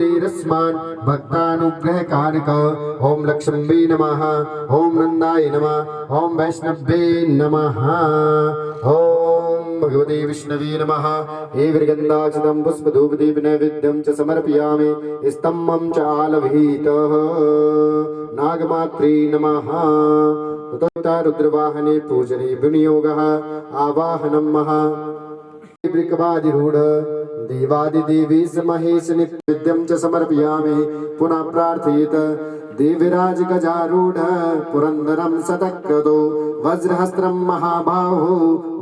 रस्मान् भक्तानुग्रह कारक। ओम लक्ष्मी नमः। ओम नंदाय नमः। ओम वैष्णवे नमः। ओम भगवते विष्णवे नमः। एवृगन्धाक्षतं पुष्पधूपदीप नैवेद्यं च समर्पयामि। स्तम्भं च आलभीतः नागमात्रे नमः। तथा रुद्रवाहने पूजने विनियोगः आवाहनं महा वृकवादिरूढ देवादिदेवी महेश नित्यं च समर्पयामि। पुनः प्रार्थयेत देविराज गजारूढ़ पुरंदरं सतक्रतो वज्रहस्त्रं महाबाहो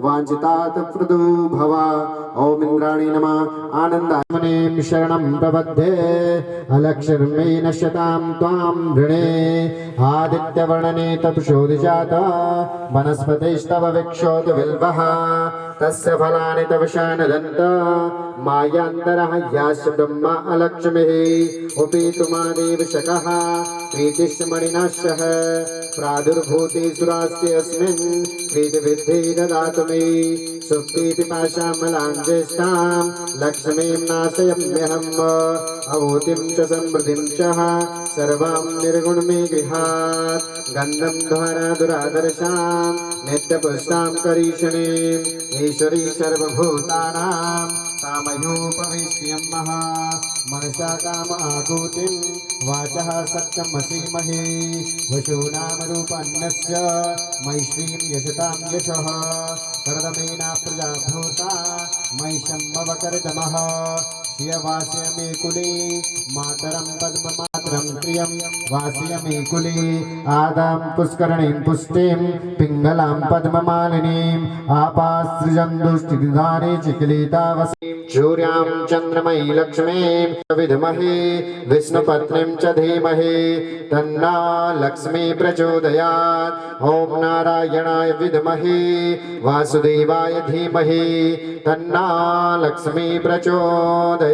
वाञ्छितात् प्रदो भवा। ओम इंद्राणी नमः। आनन्दामनें शरणं प्रपद्ये अलक्षर्मे नश्यतां त्वां वृणे। आदित्यवर्णने तपशोदिजाता वनस्पतिस्तव विक्षोत विल्वः। तस्य फलानि तव शानदन्त मायान्तरः यास्य ब्रह्मा अलक्ष्मीः। उपेतुमादेव शकः प्रीतिश्मणिनाशः प्रादुर्भूते सुरास्य अस्मिन् प्रीतिवृद्धि ददातु मे। सुप्ति पिपाशां मलाञ्जेष्टां लक्ष्मीं नाशयाम्यहम्। अभूतिं च समृद्धिं च सर्वां निर्गुण मे गृहात्। गन्धं ध्वारा दुरादर्शां नित्यपुष्टां करीषणीम्। ईश्वरी सर्वभूतानां कामयोपवेश्यं महा। मनसा काम आकूतिं वाचः सत्यमसीमहे। वशूनां रूपन्नस्य मैश्रीं यशतां यशः। कर्दमेना प्रजा भूता मैषम्मवकर्दमः। श्रियवास्य मे कुले मातरं पद्ममात्रं प्रियं वास्य मे कुले। आदां पुष्करणीं पुष्टिं पिङ्गलां पद्ममालिनीं। आपासृजन्दुष्टिधारे चिकिलितावसीं। सूर्यां चन्द्रमयी लक्ष्मीं विद्महे विष्णुपत्नीं च धीमहि तन्ना लक्ष्मी प्रचोदयात्। ओम नारायणाय विद्महे वासुदेवाय धीमहि तन्ना लक्ष्मी प्रचोदयात्।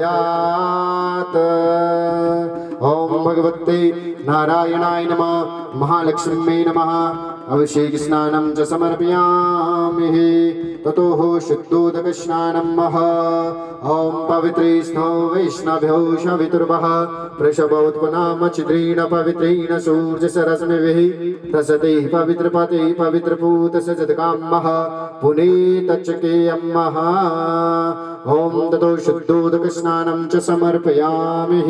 ओम भगवते नारायणाय नमः। महालक्ष्मी नमः। अभिषेक स्नानं च समर्पयामि। ततोः शुद्धोदक स्नानं महा। ओम पवित्रे स्नो वैष्णव्यो शवितुर्वः वृषभोत्पन्नामचिद्रेण पवित्रेण सूर्यसरश्मिभिः तसते पवित्रपते पवित्रपूत सजतकामः पुनीतच्चकेयं महा। ओम ततो शुद्धोदक स्नानं च समर्पयामि।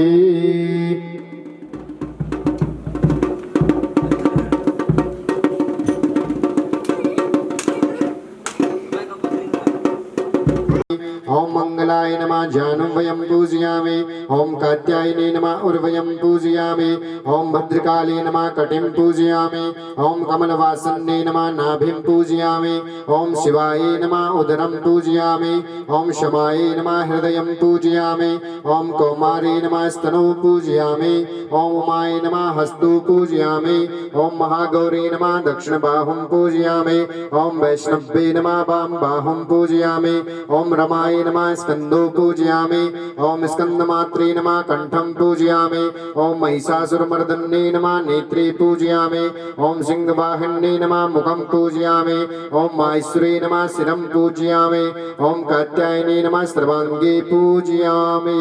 ओम मंगलाय नमः जानू वयं पूजयामि। ओम कात्यायने नमः उर्वयं पूजयामि। ओम भद्रकाली नमः कटिं पूजयामि। ओम कमलवासन्ने नमः नाभिं पूजयामि। ओम शिवाय नमः उदरं पूजयामि। ओम शमाय नमः हृदयं पूजयामि। ओम कौमारे नमः स्तनौ पूजयामि। ओम उमाय नमः हस्तौ पूजयामि। ओम महागौरी नमः दक्षिणबाहुं पूजयामि। ओम वैष्णवे नमः वां बाहुं पूजयामि। ओम रमाय नमः स्कंदो पूजयामि। ओम स्कंदमात्रे नमः कंठं पूजयामि। ओम महिषासुरमर्दने नमः नेत्रे पूजयामि। ओम सिंहवाहिन्ये नमः मुखं पूजयामि। ओम माहेश्वरी नमः शिरं पूजयामि। ओम कात्यायने नमः सर्वांगे पूजयामि।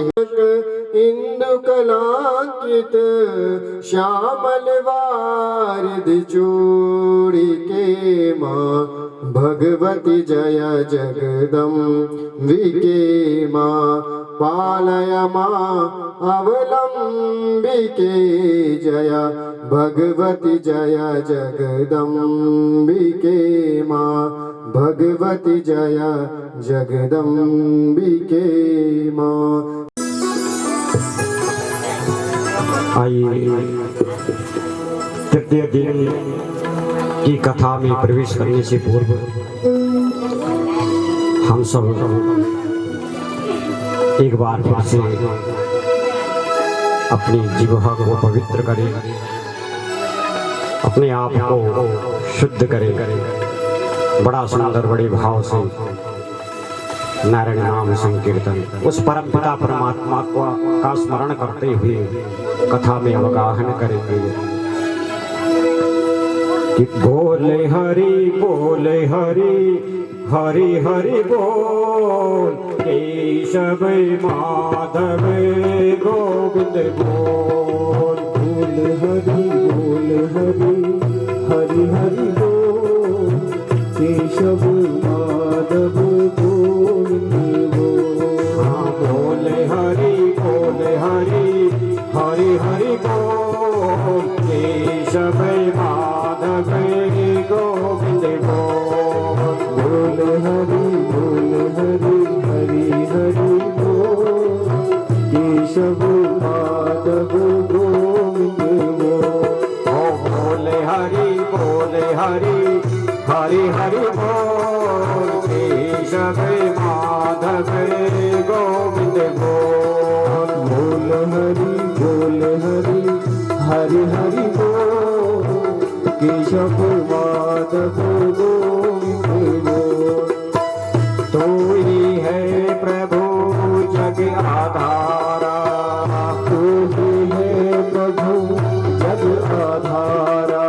इंदुकलांकित श्यामल वारिधि चूड़िके माँ भगवती जय जगदम्बिके माँ। पालय माँ अवलंबिके जय भगवती जय जगदम्बिके माँ भगवती जय जगदम्बिके माँ। आइए तृतीय दिन की कथा में प्रवेश करने से पूर्व हम सब एक बार फिर से अपनी जिह्वा को पवित्र करें, अपने आप को शुद्ध करें। बड़ा सुंदर बड़े भाव से नारायण नाम संकीर्तन उस परम पिता परमात्मा का स्मरण करते हुए कथा में अवगाहन करेंगे कि बोले हरि हरि हरि बोल। केशव माधव गोविंद बोल। बोल हरि हरि हरि बोल, केशव माधव गोविंद बोल। हाँ बोल हरि हरि हरि बोल, केशव माधव गोविंद बोल। बोल हरि हरि हरि बोल, केशव माधव गोविंद बोल। ओ बोल हरि हरि हरि बोल, केशव माधव गोविंद बोल। बोल हरि हरि हरि बोल, केशव माधव गोविंद बोल। तू ही है प्रभु जग आधारा, तू ही है प्रभु जग आधारा,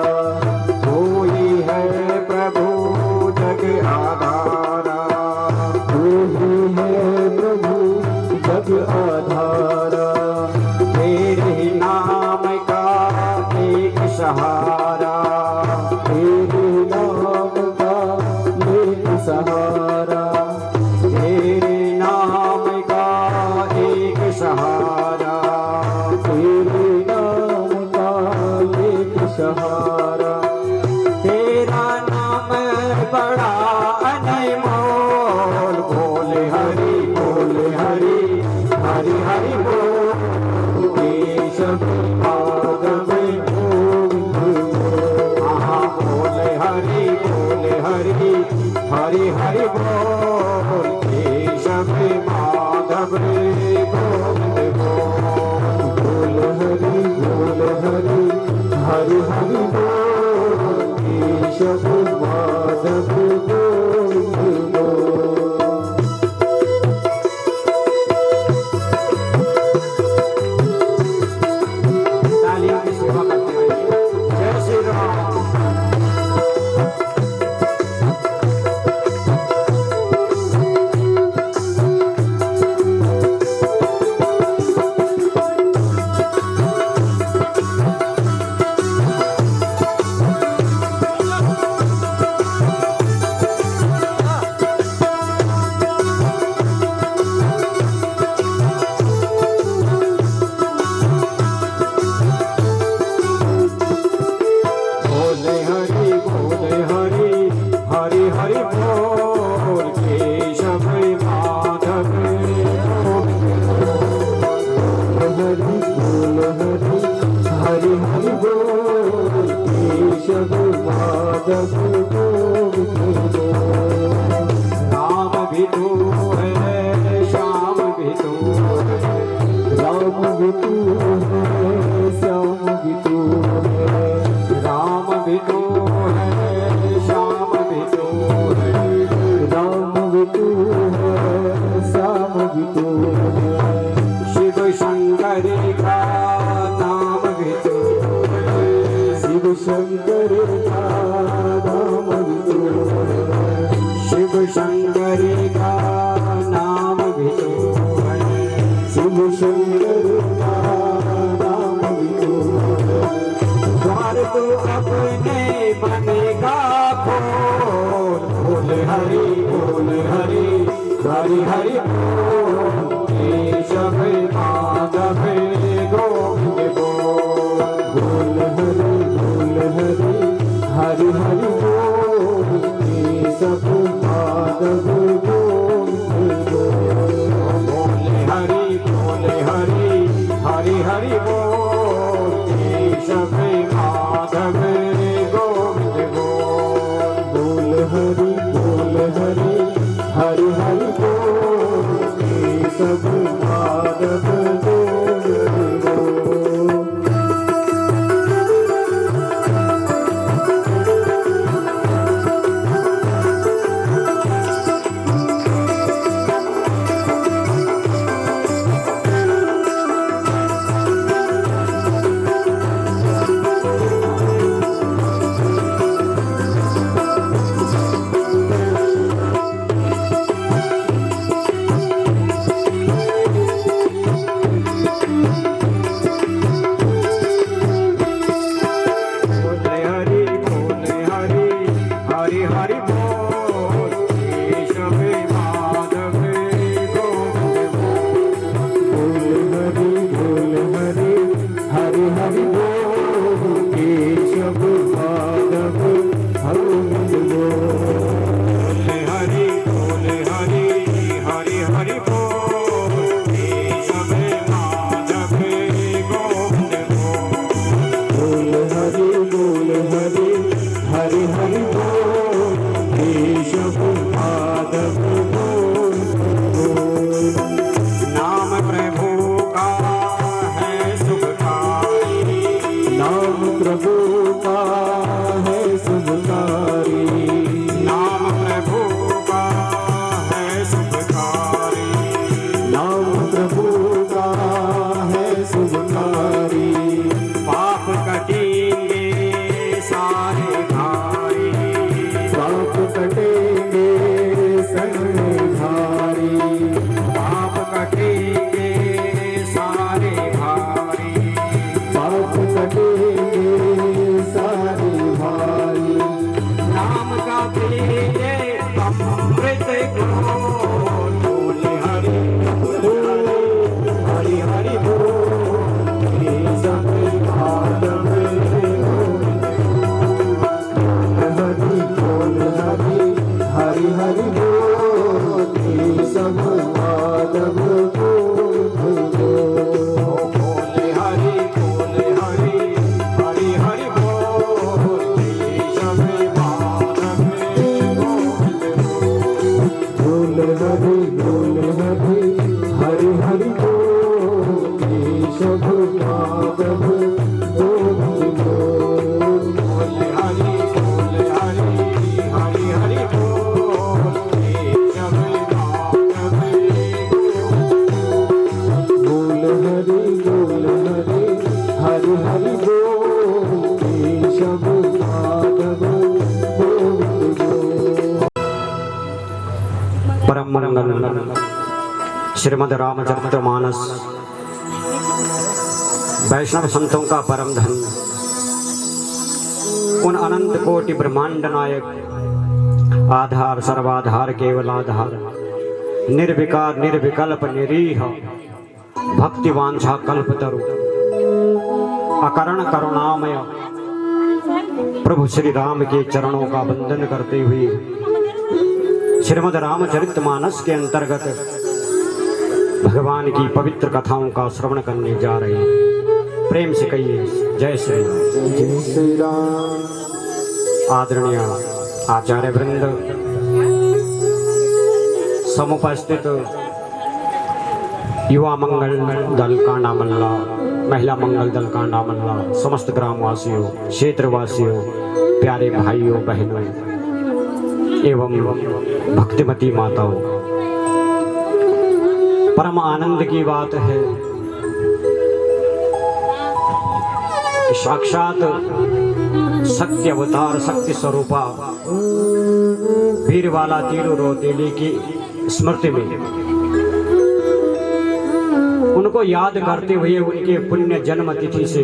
तू ही है प्रभु जग आधारा। तू ही है प्रभु जग आधारा। तेरे ही नाम का एक सहारा, तेरे नाम का एक सहारा, तेरे नाम का एक सहारा। तेरे नाम का एक सहारा। तेरा नाम बड़ा अनमोल, बोल हरि हरि हरि बोल, केशव माधव गोविंद बोल। हाँ बोल हरि हरि हरि बोल, केशव माधव गोविंद बोल। बोल हरि हरि हरि बोल, केशव माधव गोविंद बोल। तालियों की सेवा करते रहिए। जय श्री राम। बोल हरि हरि हरि बोल, केशव माधव गोविंद बोल। बोल हरि हरि बोल, केशव माधव गोविंद बोल। राम भी तू है, श्याम भी तू है, राम भी तू है, श्याम भी तू है। राम भी तू है, श्याम भी तू है, राम भी तू है, श्याम भी तू है। शिव शंकर का नाम भी तू है, शिव शंकर का नाम भी तू है। शिव शंकर का नाम भी तू है, शिव शंकर का नाम भी तू है। द्वार तू अपने मन का खोल, बोल हरि हरि हरि बोल, केशव माधव गोविंद बोल। बोल हरि हरि हरि बोल, केशव माधव गोविंद बोल। बोल हरि हरि बोल, केशव माधव गोविंद बोल। बोल हरि हरि हरि बोल, केशव माधव गोविंद बोल। हरि बोल केशव माधव गोविंद बोल हरि बोल हरि हरि बोल केशव माधव बोल हरि हरि हरि बोल केशव माधव गोविंद बोल। परम मंगल श्रीमद् रामचरितमानस वैष्णव संतों का परम धन, उन अनंत कोटि ब्रह्मांड नायक आधार सर्वाधार केवल आधार निर्विकार निर्विकल्प निरीह भक्ति वांछा कल्पतरु अकरण करुणामय प्रभु श्री राम के चरणों का वंदन करते हुए श्रीमद् रामचरितमानस के अंतर्गत भगवान की पवित्र कथाओं का श्रवण करने जा रहे हैं। प्रेम से कहिए जय श्री राम। जय श्री राम। आदरणीय आचार्य वृंद, समुपस्थित युवा मंगल दल कांडा मल्ला, महिला मंगल दल कांडा मल्ला, समस्त ग्रामवासियों, क्षेत्रवासियों, प्यारे भाइयों बहनों एवं भक्तिमती माताओं, परम आनंद की बात है कि साक्षात शक्ति अवतार शक्ति स्वरूपा वीरवाला तीरू रोतेली की स्मृति में उनको याद करते हुए उनके पुण्य जन्म तिथि से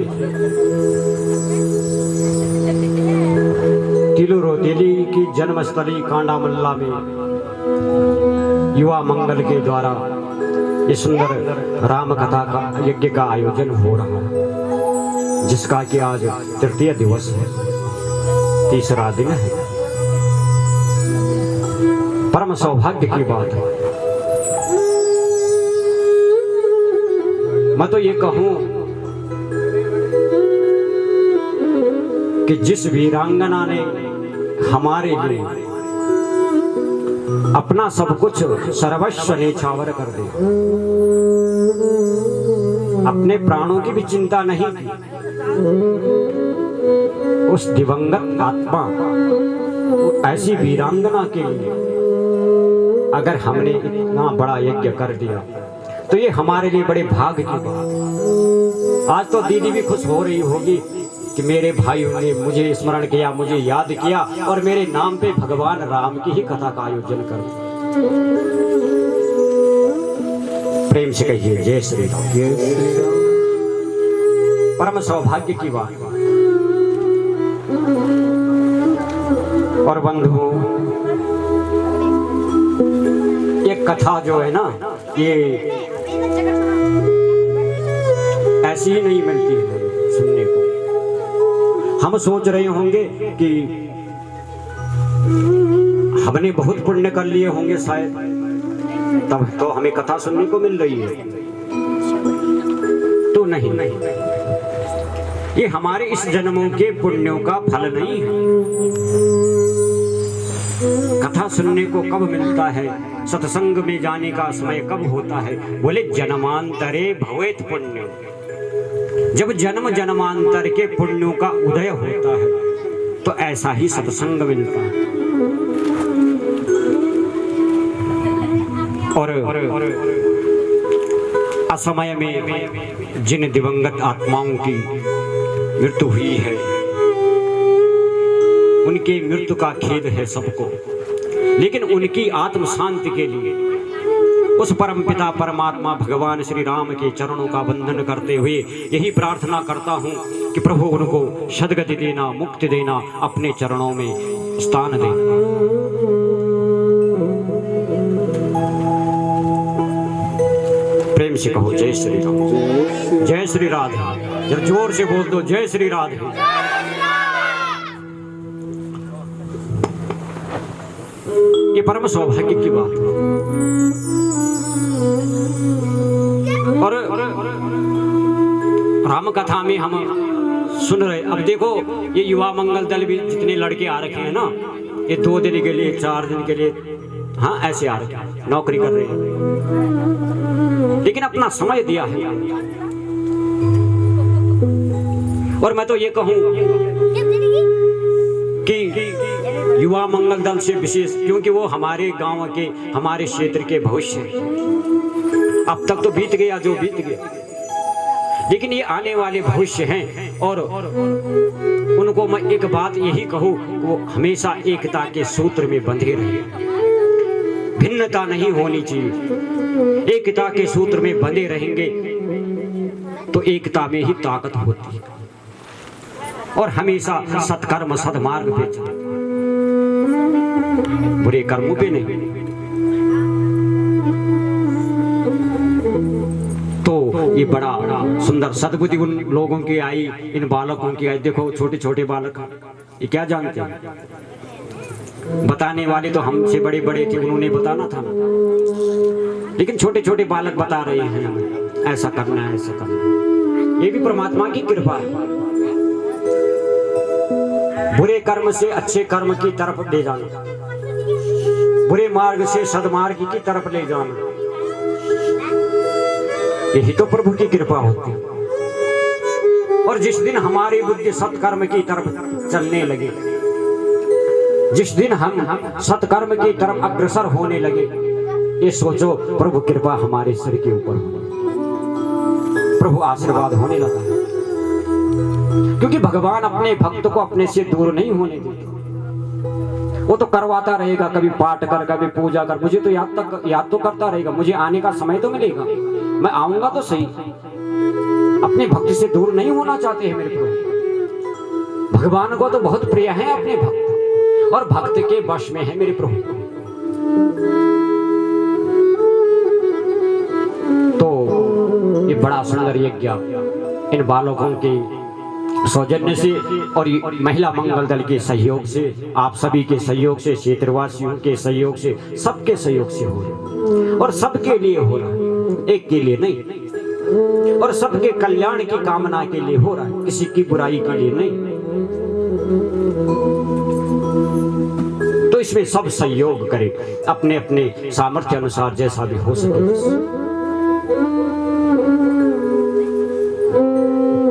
तीलू रोतेली की जन्मस्थली कांडामल्ला में युवा मंगल के द्वारा ये सुंदर राम कथा का यज्ञ का आयोजन हो रहा है, जिसका कि आज तृतीय दिवस है, तीसरा दिन है। परम सौभाग्य की बात है। मैं तो ये कहूं कि जिस वीरांगना ने हमारे लिए अपना सब कुछ सर्वस्व न्यौछावर कर दिया, अपने प्राणों की भी चिंता नहीं की, उस दिवंगत आत्मा ऐसी वीरांगना के लिए अगर हमने इतना बड़ा यज्ञ कर दिया तो ये हमारे लिए बड़े भाग्य की बात। आज तो दीदी भी खुश हो रही होगी कि मेरे भाइयों ने मुझे स्मरण किया, मुझे याद किया और मेरे नाम पे भगवान राम की ही कथा का आयोजन कर। प्रेम से कहिए जय श्री राम। जय श्री राम। परम सौभाग्य की बात। और बंधुओं, ये कथा जो है ना, ये ऐसी ही नहीं मिलती है सुनने को। हम सोच रहे होंगे कि हमने बहुत पुण्य कर लिए होंगे शायद, तब तो हमें कथा सुनने को मिल रही है। तो नहीं, ये हमारे इस जन्मों के पुण्यों का फल नहीं है। कथा सुनने को कब मिलता है, सत्संग में जाने का समय कब होता है? बोले जन्मांतरे भवेत पुण्य। जब जन्म जन्मांतर के पुण्यों का उदय होता है तो ऐसा ही सत्संग मिलता है। और असमय में जिन दिवंगत आत्माओं की मृत्यु हुई है, उनके मृत्यु का खेद है सबको, लेकिन उनकी आत्म शांति के लिए उस परम पिता परमात्मा भगवान श्री राम के चरणों का वंदन करते हुए यही प्रार्थना करता हूं कि प्रभु उनको सद्गति देना, मुक्ति देना, अपने चरणों में स्थान देना। प्रेम से कहो जय श्री राम। जय श्री राधे। जब जोर से बोल दो जय श्री राधे। ये परम सौभाग्य की बात है। और राम कथा में हम सुन रहे, अब देखो ये युवा मंगल दल भी जितने लड़के आ रखे हैं ना, ये 2 दिन के लिए, 4 दिन के लिए, हाँ ऐसे आ रखे, नौकरी कर रहे हैं। लेकिन अपना समय दिया है। और मैं तो ये कहूं कि युवा मंगल दल से विशेष, क्योंकि वो हमारे गांव के, हमारे क्षेत्र के भविष्य हैं। अब तक तो बीत गया जो बीत गया, लेकिन ये आने वाले भविष्य हैं। और उनको मैं एक बात यही कहूं, वो हमेशा एकता के सूत्र में बंधे रहे, भिन्नता नहीं होनी चाहिए। एकता के सूत्र में बंधे रहेंगे तो एकता में ही ताकत होती है। और हमेशा सत्कर्म सद्मार्ग पे चले, बुरे कर्मों पे नहीं। तो ये बड़ा सुंदर सद्बुद्धि उन लोगों की आई, इन बालकों की आई। देखो छोटे छोटे बालक, ये क्या जानते हैं? बताने वाले तो हमसे बड़े बड़े थे, उन्होंने बताना था ना, लेकिन छोटे छोटे बालक बता रहे हैं हमें ऐसा करना है, ऐसा करना। ये भी परमात्मा की कृपा है। बुरे कर्म से अच्छे कर्म की तरफ ले जाना, बुरे मार्ग से सद्मार्ग की तरफ ले जाना, यही तो प्रभु की कृपा होती है। और जिस दिन हमारी बुद्धि सत्कर्म की तरफ चलने लगे, जिस दिन हम सत्कर्म की तरफ अग्रसर होने लगे, ये सोचो प्रभु कृपा हमारे सिर के ऊपर होने, प्रभु आशीर्वाद होने लगा। क्योंकि भगवान अपने भक्त को अपने से दूर नहीं होने देते। वो तो करवाता रहेगा, कभी पाठ कर, कभी पूजा कर, मुझे तो याद तो करता रहेगा, मुझे आने का समय तो मिलेगा, मैं आऊंगा तो सही। अपने भक्त से दूर नहीं होना चाहते हैं मेरे प्रभु। भगवान को तो बहुत प्रिय है अपने भक्त, और भक्त के वश में है मेरे प्रभु। तो ये बड़ा सुंदर यज्ञ इन बालकों के सौजन्य से और महिला मंगल दल के सहयोग से, आप सभी के सहयोग से, क्षेत्रवासियों के सहयोग से, सबके सहयोग से हो रहा, और सबके लिए हो रहा है, एक के लिए नहीं, और सबके कल्याण की कामना के लिए हो रहा है, किसी की बुराई के लिए नहीं। तो इसमें सब सहयोग करें अपने अपने सामर्थ्य अनुसार, जैसा भी हो सके।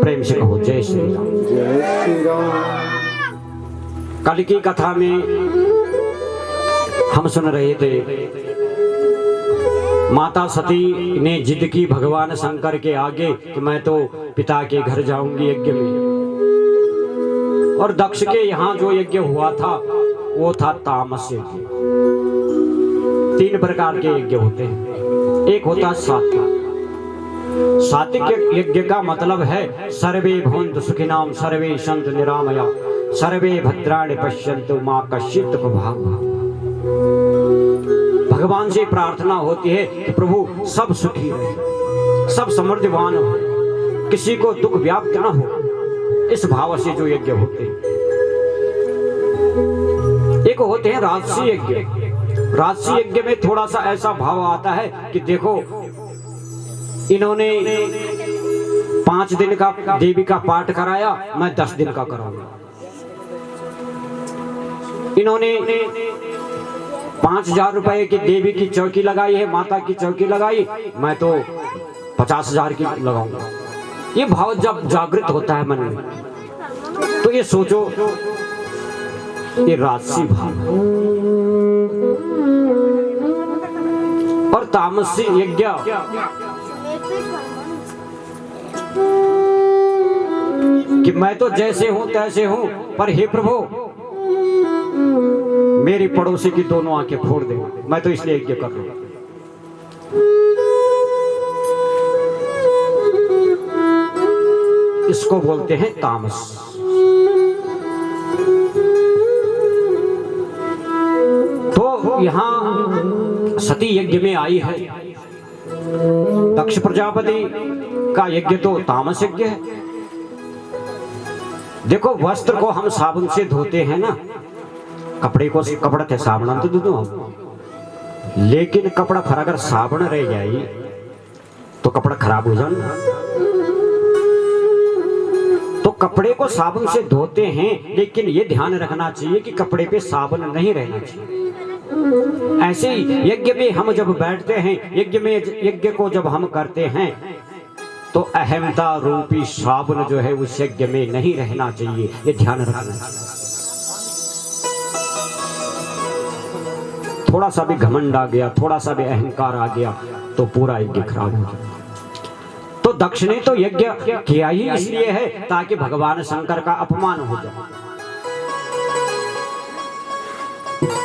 प्रेम से कहो जय श्री राम। जय श्री राम। कल की कथा में हम सुन रहे थे, माता सती ने जिद की भगवान शंकर के आगे कि मैं तो पिता के घर जाऊंगी यज्ञ में। और दक्ष के यहाँ जो यज्ञ हुआ था वो था तामस यज्ञ। 3 प्रकार के यज्ञ होते हैं। एक होता सात्विक। सात्विक यज्ञ का मतलब है सर्वे भवन्तु सुखिनाम, सर्वे सन्तु निरामया, सर्वे भद्राणि पश्यन्तु मा कश्चित् दुःखभाग्। भगवान से प्रार्थना होती है कि प्रभु सब सुखी रहे, सब समृद्धवान हो, किसी को दुख व्याप्त न हो। इस भाव से जो यज्ञ होते हैं। एक होते हैं राजसी यज्ञ। राजसी यज्ञ में थोड़ा सा ऐसा भाव आता है कि देखो, इन्होंने 5 दिन का देवी का पाठ कराया, मैं 10 दिन का कराऊंगा। इन्होंने 5,000 रुपए की देवी की चौकी लगाई है, माता की चौकी लगाई, मैं तो 50,000 की लगाऊंगा। ये भाव जब जागृत होता है मन में, तो ये सोचो ये राजसी भाव। और तामसी यज्ञ कि मैं तो जैसे हूं तैसे हूं, पर हे प्रभु मेरी पड़ोसी की दोनों आंखें फोड़ दे, मैं तो इसलिए यज्ञ कर रहा हूं। इसको बोलते हैं तामस। तो यहां सती यज्ञ में आई है। दक्ष प्रजापति का यज्ञ तो तामस यज्ञ है। देखो, वस्त्र को हम साबुन से धोते हैं ना, कपड़े को कपड़ा थे साबुन तो धो हम, लेकिन कपड़ा पर अगर साबुन रह जाए तो कपड़ा खराब हो जाए। तो कपड़े को साबुन से धोते हैं, लेकिन ये ध्यान रखना चाहिए कि कपड़े पे साबुन नहीं रहना चाहिए। ऐसे ही यज्ञ में हम जब बैठते हैं, यज्ञ को जब हम करते हैं तो अहमता रूपी साबुन जो है उस यज्ञ में नहीं रहना चाहिए, ये ध्यान रखना चाहिए। थोड़ा सा भी घमंड आ गया, थोड़ा सा भी अहंकार आ गया तो पूरा यज्ञ खराब हो जाए। तो दक्ष ने तो यज्ञ किया ही इसलिए है ताकि भगवान शंकर का अपमान हो जाए।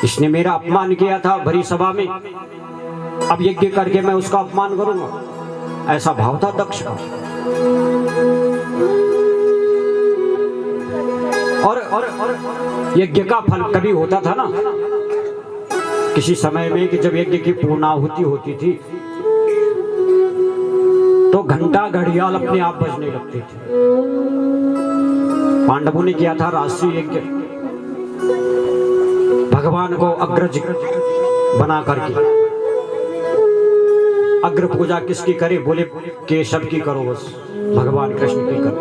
इसने मेरा अपमान किया था भरी सभा में, अब यज्ञ करके मैं उसका अपमान करूंगा, ऐसा भाव था दक्ष का। और यज्ञ का फल कभी होता था ना किसी समय में कि जब यज्ञ की पूर्णाहुति होती थी तो घंटा घड़ियाल अपने आप बजने लगते थे। पांडवों ने किया था राष्ट्रीय यज्ञ, भगवान को अग्रज बना करके। अग्र पूजा किसकी करे? बोले केशव की करो, बस भगवान कृष्ण की करो।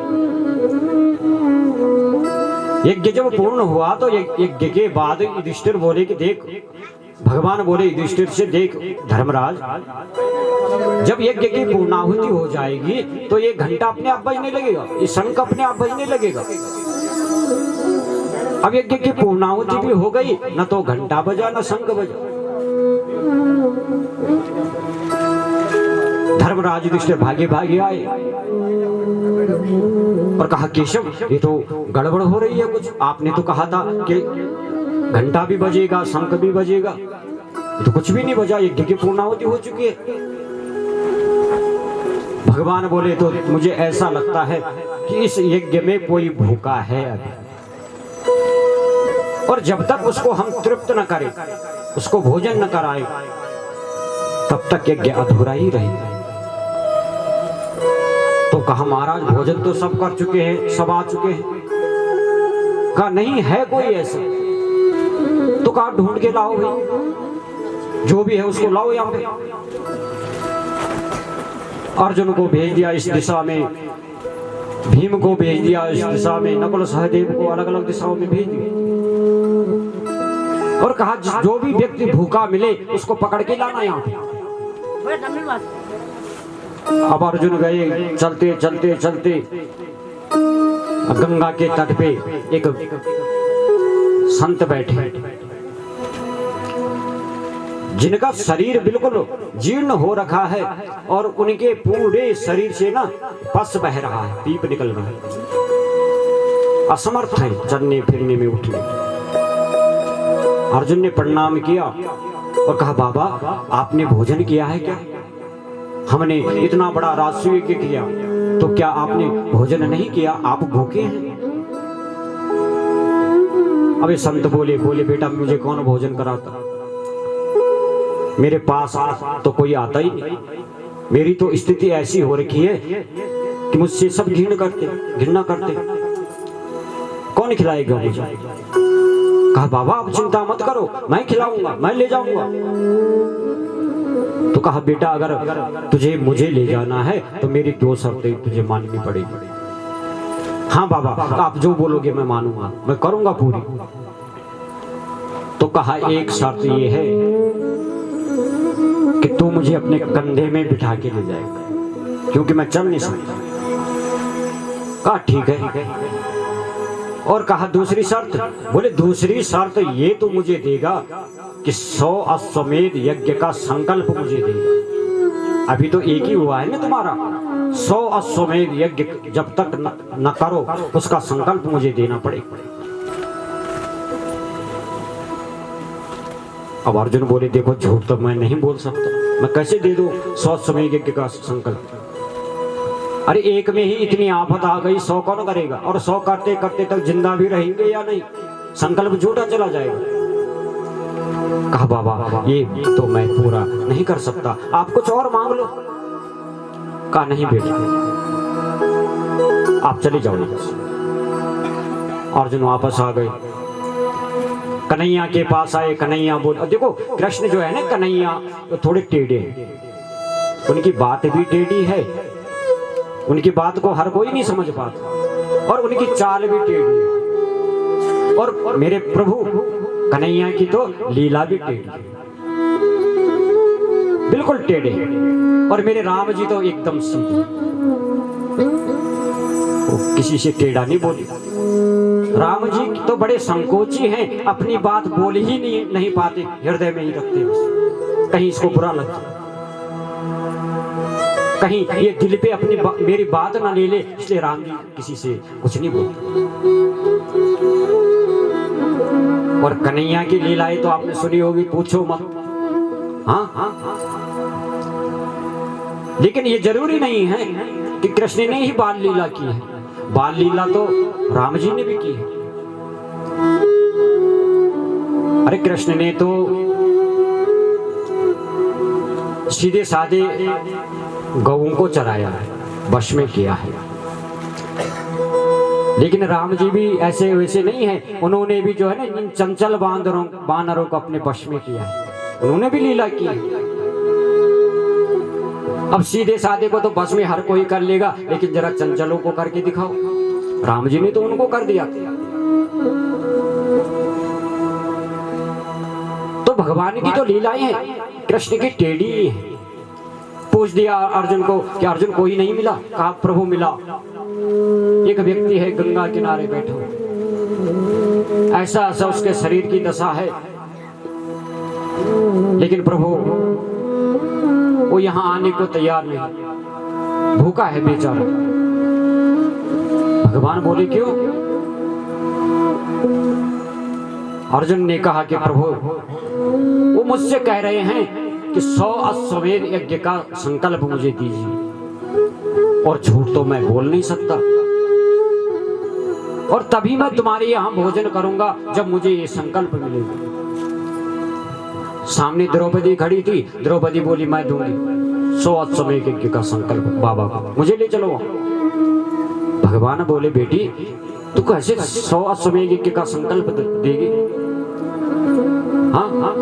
यज्ञ जब पूर्ण हुआ तो यज्ञ के बाद युधिष्ठिर बोले कि देख, भगवान बोले युधिष्ठिर से, देख धर्मराज, जब यज्ञ की पूर्णाहुति हो जाएगी तो ये घंटा अपने आप बजने लगेगा, ये शंख अपने आप बजने लगेगा। अब यज्ञ की पूर्णाहुति भी हो गई, न तो घंटा बजा न शंख बजा। धर्मराज युधिष्ठिर भागे भागे आए और कहा केशव ये तो गड़बड़ हो रही है कुछ, आपने तो कहा था कि घंटा भी बजेगा शंख भी बजेगा, तो कुछ भी नहीं बजा, यज्ञ की पूर्णाहुति हो चुकी है। भगवान बोले तो मुझे ऐसा लगता है कि इस यज्ञ में कोई भूखा है अभी, और जब तक उसको हम तृप्त न करें, उसको भोजन न कराएं, तब तक यज्ञ अधूरा ही रहेगा। तो कहा महाराज भोजन तो सब कर चुके हैं, सब आ चुके हैं। कहा नहीं है कोई ऐसा, तो कहा ढूंढ के लाओ भाई, जो भी है उसको लाओ यहाँ पे। अर्जुन को भेज दिया इस दिशा में, भीम को भेज दिया इस दिशा में, नकुल सहदेव को अलग अलग दिशाओं में भेज दिया और कहा जो भी व्यक्ति भूखा मिले उसको पकड़ के लाना यहाँ पे। अब अर्जुन गए, चलते चलते चलते गंगा के तट पे एक संत बैठे जिनका शरीर बिल्कुल जीर्ण हो रखा है और उनके पूरे शरीर से ना पस बह रहा है, पीप निकल रहा है, असमर्थ है चलने फिरने में, उठने। अर्जुन ने प्रणाम किया और कहा बाबा आपने भोजन किया है क्या? हमने इतना बड़ा राष्ट्रीय यज्ञ किया तो क्या आपने भोजन नहीं किया? आप भूखे हैं? अबे संत बोले बेटा मुझे कौन भोजन कराता, मेरे पास तो कोई आता ही नहीं। मेरी तो स्थिति ऐसी हो रखी है कि मुझसे सब घृणा करते, कौन खिलाएगा मुझे? कहा बाबा आप चिंता मत करो, मैं खिलाऊंगा, मैं ले जाऊंगा। तो कहा बेटा अगर तुझे मुझे ले जाना है तो मेरी 2 शर्तें तुझे माननी पड़ेगी। हाँ बाबा आप जो बोलोगे मैं मानूंगा, मैं करूंगा पूरी। तो कहा एक शर्त ये है कि तू मुझे अपने कंधे में बिठा के ले जाएगा क्योंकि मैं चल नहीं सकता। कहा ठीक है। और कहा दूसरी शर्त? बोले दूसरी शर्त ये तो मुझे देगा कि 100 अश्वमेध यज्ञ का संकल्प मुझे देगा। अभी तो एक ही हुआ है ना तुम्हारा, 100 अश्वमेध यज्ञ जब तक न करो उसका संकल्प मुझे देना पड़ेगा। अब अर्जुन बोले देखो झूठ तो मैं नहीं बोल सकता, मैं कैसे दे दूं 100 अश्वमेध यज्ञ का संकल्प? अरे एक में ही इतनी आफत आ गई, 100 कौन करेगा? और 100 करते करते तक जिंदा भी रहेंगे या नहीं? संकल्प झूठा चला जाएगा। कहा बाबा ये तो मैं पूरा नहीं कर सकता, आप कुछ और मांग लो। कहा नहीं बेटा आप चले जाओ। अर्जुन वापस आ गए, कन्हैया के पास आए। कन्हैया बोल, देखो कृष्ण जो है ना कन्हैया थोड़े टेढ़े हैं, उनकी बात भी टेढ़ी है, उनकी बात को हर कोई नहीं समझ पाता और उनकी चाल भी टेढ़ी है। और मेरे प्रभु कन्हैया की तो लीला भी टेढ़ी, बिल्कुल टेढ़े, और मेरे राम जी तो एकदम सीधे, वो किसी से टेढ़ा नहीं बोले। राम जी तो बड़े संकोची हैं, अपनी बात बोल ही नहीं पाते, हृदय में ही रखते बस, कहीं इसको बुरा लगता, कहीं ये दिल पे अपनी मेरी बात ना ले ले, इसलिए राम जी किसी से कुछ नहीं बोलते। और कन्हैया की लीलाएं तो आपने सुनी होगी, पूछो मत। हाँ हाँ हाँ, लेकिन ये जरूरी नहीं है कि कृष्ण ने ही बाल लीला की है, बाल लीला तो राम जी ने भी की है। अरे कृष्ण ने तो सीधे साधे गौओं को चराया है, वश में किया है, लेकिन राम जी भी ऐसे वैसे नहीं है, उन्होंने भी जो है ना चंचल बानरों को अपने वश में किया है, उन्होंने भी लीला की है। अब सीधे साधे को तो बस में हर कोई कर लेगा, लेकिन जरा चंचलों को करके दिखाओ, राम जी ने तो उनको कर दिया। तो भगवान की तो लीलाएं हैं, कृष्ण की टेढ़ी है। पूछ दिया अर्जुन को कि अर्जुन कोई नहीं मिला, कहा प्रभु मिला, एक व्यक्ति है गंगा किनारे बैठा, ऐसा ऐसा उसके शरीर की दशा है, लेकिन प्रभु वो यहाँ आने को तैयार नहीं, भूखा है बेचारा। भगवान बोले क्यों? अर्जुन ने कहा कि प्रभु वो मुझसे कह रहे हैं कि 100 अश्वमेध यज्ञ का संकल्प मुझे दीजिए, और झूठ तो मैं बोल नहीं सकता, और तभी मैं तुम्हारे यहाँ भोजन करूंगा जब मुझे ये संकल्प मिलेगा। सामने द्रौपदी खड़ी थी, द्रौपदी बोली मैं दूंगी 100 अश्वमेध यज्ञ का संकल्प बाबा को, मुझे ले चलो। भगवान बोले बेटी तू कैसे 100 अश्वमेध यज्ञ का संकल्प देगी? हाँ हाँ,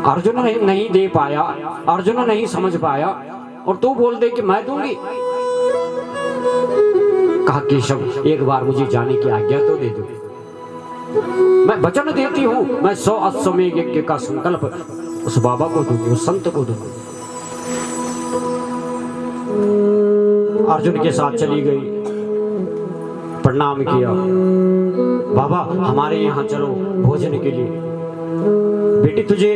अर्जुन नहीं दे पाया, अर्जुन नहीं समझ पाया, और तू बोल दे कि मैं दूंगी। कहा केशव एक बार मुझे जाने की आज्ञा तो दे दो, मैं वचन देती हूँ, मैं 100 अश्वमेध यज्ञ का संकल्प उस बाबा को दूंगी, उस संत को दूंगी। अर्जुन के साथ चली गई, प्रणाम किया, बाबा हमारे यहाँ चलो भोजन के लिए। बेटी तुझे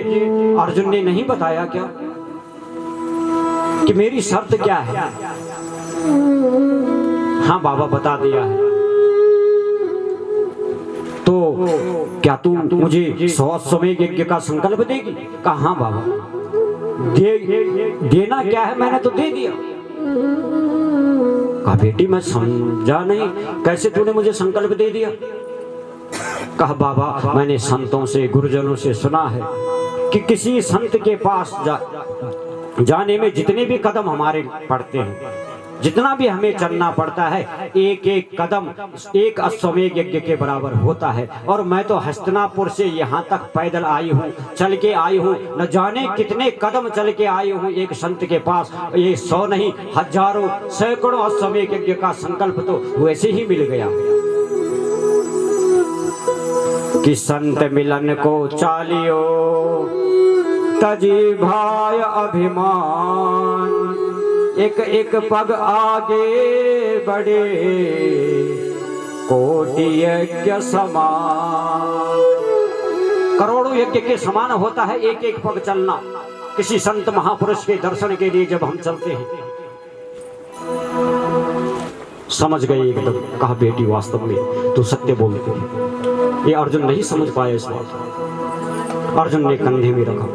अर्जुन ने नहीं बताया क्या कि मेरी शर्त क्या है? हाँ बाबा बता दिया है। तो क्या तू मुझे 100 अश्वमेध यज्ञ का संकल्प देगी? कहा हाँ बाबा। देना क्या है, मैंने तो दे दिया। कहा बेटी मैं समझा नहीं, कैसे तूने मुझे संकल्प दे दिया? कहा बाबा मैंने संतों से गुरुजनों से सुना है कि किसी संत के पास जाने में जितने भी कदम हमारे पड़ते हैं, जितना भी हमें चलना पड़ता है, एक एक कदम एक अश्वमेध यज्ञ के बराबर होता है। और मैं तो हस्तिनापुर से यहाँ तक पैदल आई हूँ, चल के आई हूँ, न जाने कितने कदम चल के आई हूँ एक संत के पास। ये 100 नहीं, हजारों सैकड़ों अश्वमेध यज्ञ का संकल्प तो वैसे ही मिल गया कि संत मिलन को चालियो तजी भाई अभिमान, एक एक पग आगे बढ़े कोटि यज्ञ समान। करोड़ों यज्ञ के समान होता है एक एक पग चलना किसी संत महापुरुष के दर्शन के लिए जब हम चलते हैं। समझ गए एकदम। कहा बेटी वास्तव में तू सत्य बोलती है। ये अर्जुन नहीं समझ पाया इस बात। अर्जुन ने कंधे में रखा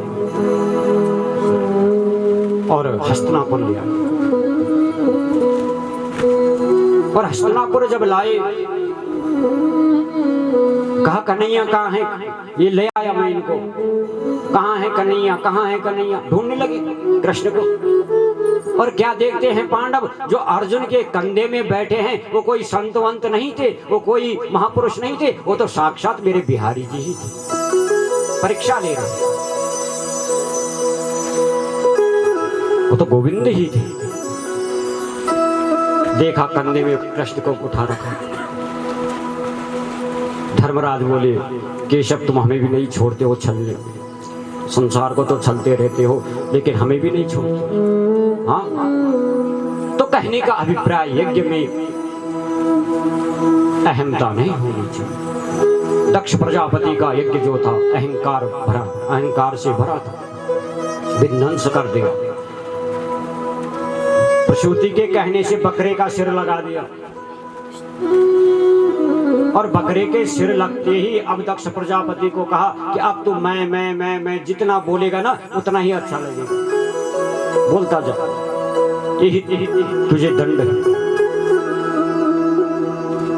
और हस्तिनापुर लिया। और हस्तिनापुर जब लाए, कहा कन्हैया कहाँ है? ये ले आया मैं इनको। कहाँ है कन्हैया, कहाँ है कन्हैया? ढूंढने लगे कृष्ण को। और क्या देखते हैं पांडव, जो अर्जुन के कंधे में बैठे हैं वो कोई संतवंत नहीं थे, वो कोई महापुरुष नहीं थे, वो तो साक्षात मेरे बिहारी जी ही थे। परीक्षा ले रहे, वो तो गोविंद ही थे। देखा कंधे में कृष्ण को उठा रखा, धर्मराज बोले केशव तुम हमें भी नहीं छोड़ते हो छलने, संसार को तो छलते रहते हो लेकिन हमें भी नहीं छोड़ते। हाँ, तो कहने का अभिप्राय यज्ञ में अहमता नहीं होनी चाहिए। दक्ष प्रजापति का यज्ञ जो था अहंकार से भरा था, विध्वंस कर दिया। प्रसूति के कहने से बकरे का सिर लगा दिया और बकरे के सिर लगते ही अब दक्ष प्रजापति को कहा कि अब तू मैं जितना बोलेगा ना उतना ही अच्छा लगेगा, बोलता जा, यही तुझे दंड है।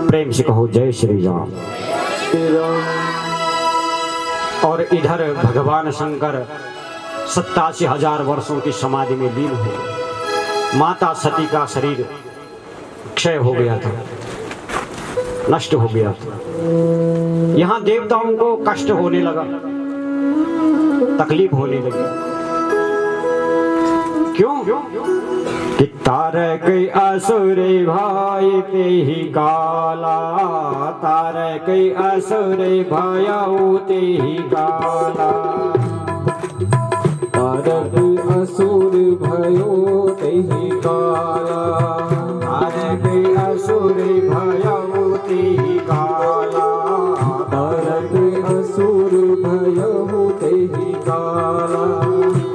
प्रेम से कहो जय श्री राम। और इधर भगवान शंकर 87,000 वर्षों की समाधि में लीन हुए। माता सती का शरीर क्षय हो गया था, नष्ट हो गया था। यहाँ देवताओं को कष्ट होने लगा, तकलीफ होने लगी। क्यों? कि तारक असुर भाई ते ही काला, तारक असुर भायाऊ ते ही काला, तारक असुर भयो ते ही काला, तारक असुर भायाऊ ते ही काला, तारक असुर भयो ते ही काला,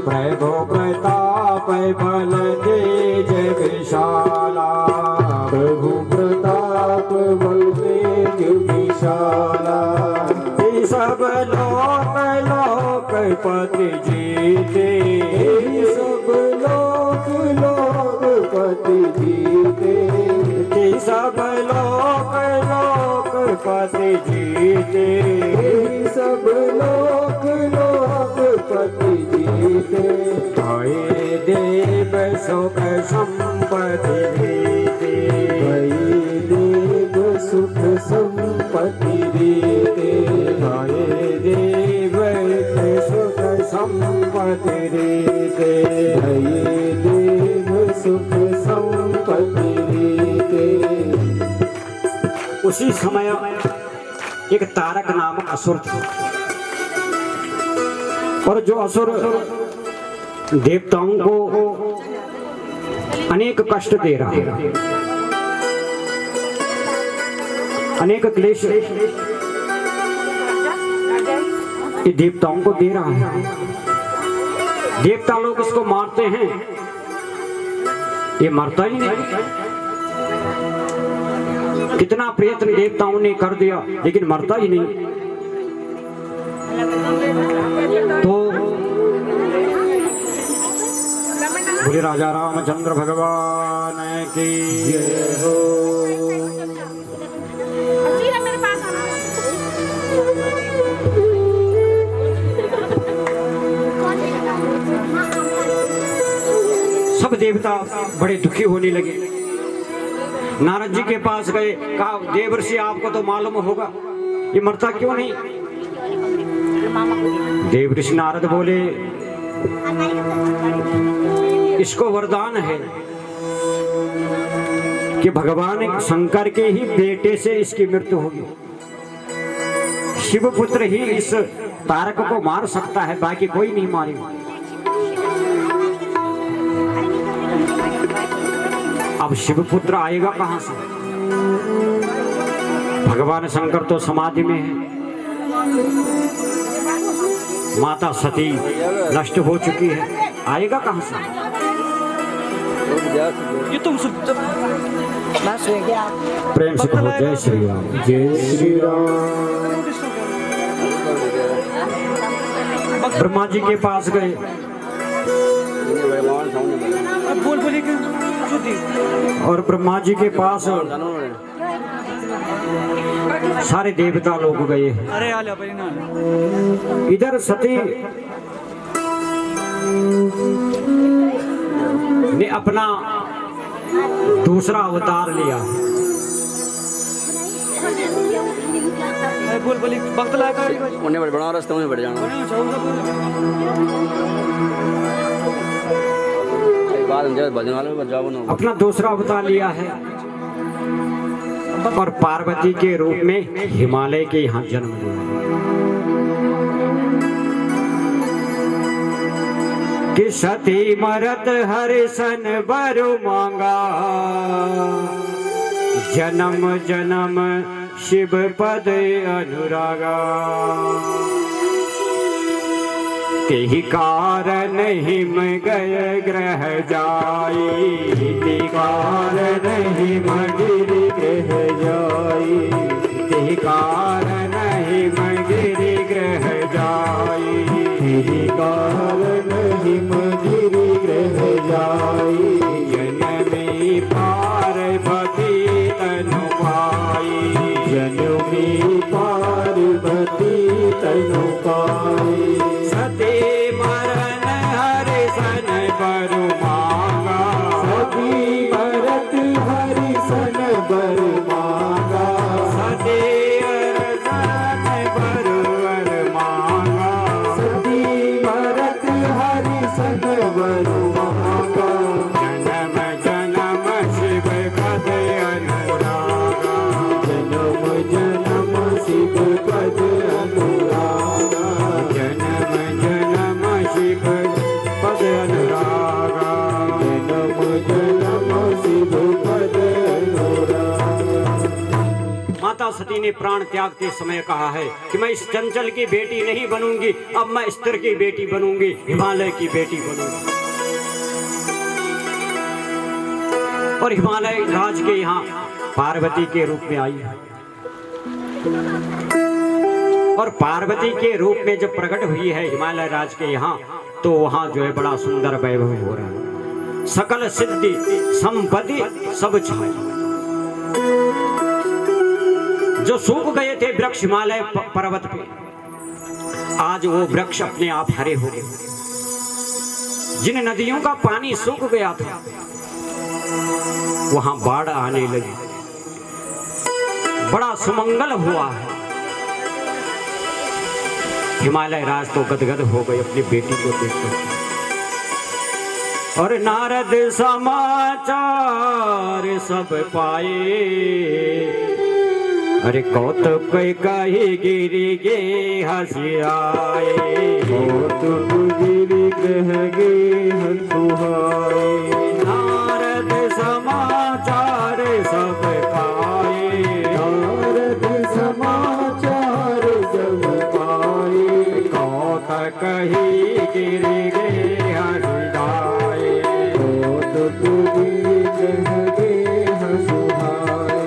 प्रभु प्रताप बल तेज विशाला, प्रभु प्रताप बल तेज विशाला, ये सब लोक लोकपति जीते, ये सब लोक लोकपति जीते, ये सब लोक लोकपति जीते, ये सब लोक लोकपति जीते, आए देव सुख संपत्ति देते, भई देव सुख संपत्ति देते, आए देव सुख संपत्ति देते, भई देव सुख संपत्ति देते। उसी समय एक तारक नामक असुर था और जो असुर देवताओं को अनेक कष्ट दे रहा है, अनेक क्लेश ये देवताओं को दे रहा है। देवता लोग इसको मारते हैं, ये मरता ही नहीं। कितना प्रयत्न देवताओं ने कर दिया लेकिन मरता ही नहीं। तो बोले राजा रामचंद्र भगवान की जय हो। सब देवता बड़े दुखी होने लगे। नारद जी के पास गए, कहा देवर्षि आपको तो मालूम होगा ये मरता क्यों नहीं। देवर्षि नारद बोले इसको वरदान है कि भगवान शंकर के ही बेटे से इसकी मृत्यु होगी। शिवपुत्र ही इस तारक को मार सकता है, बाकी कोई नहीं मारेगा। अब शिवपुत्र आएगा कहां से? भगवान शंकर तो समाधि में है, माता सती नष्ट हो चुकी है, आएगा कहां से? ये तुम प्रेम से कहो जय श्री राम। जय श्री राम। ब्रह्मा जी के पास गए, बोल बोले और ब्रह्मा जी के पास सारे देवता लोग गए। अरे आले परिणाम इधर सती ने अपना दूसरा अवतार लिया। बोल बोले वक्त लायक उन्हें बढ़ बना रास्ते में बढ़ जाना बाद में भजन वाले में जाओ ना। अपना दूसरा अवतार लिया है और पार्वती के रूप में हिमालय के यहाँ जन्म लिया कि सती मरत हरिसन बरु मांगा जन्म जन्म शिव पद अनुरागा तेहि कारण हिम गय ग्रह जाई तेहि कारण हिम गिरि ग्रह जाई तेहि कारण हिम गिरि ग्रह जाई तेहि कारण हिम गिरि ग्रह जाई जनमी पार्वती तनु पाई जनमी पार्वती तनु पाई सती मरन हरिसन बरु मांगा सती मरत हरिसन बरु मांगा सती मरन बरु वर मांगा सती मरत हरिसन बरु मांगा जन्म जन्म शिव पद अनुरागा जन्म जन्म शिव पद अनुरागा जन्म जन्म शिव पद अनुरागा जन्म जन्म शिव पद अनुरागा। माता सती ने प्राण त्यागते समय कहा है कि मैं इस चंचल की बेटी नहीं बनूंगी, अब मैं स्तर की बेटी बनूंगी, हिमालय की बेटी बनूंगी। और हिमालय राज के यहाँ पार्वती के रूप में आई है और पार्वती के रूप में जब प्रकट हुई है हिमालय राज के यहाँ तो वहाँ जो है बड़ा सुंदर वैभव हो रहा है, सकल सिद्धि संपत्ति सब छाई। जो सूख गए थे वृक्ष हिमालय पर्वत पे, आज वो वृक्ष अपने आप हरे हो गए। जिन नदियों का पानी सूख गया था वहां बाढ़ आने लगी, बड़ा सुमंगल हुआ है। हिमालय राज तो गदगद हो गए अपनी बेटी को देखकर। और नारद समाचार सब पाए, अरे कौतुक कही गिरी गे हंसियाए कौतुक गिरी कह गे हंसुहाए नारद समाचार सब पाए नारद समाचार सब पाए कौतुक कही गिरी गे हंसियाए कौतुक गिरी कह गे हंसुहाए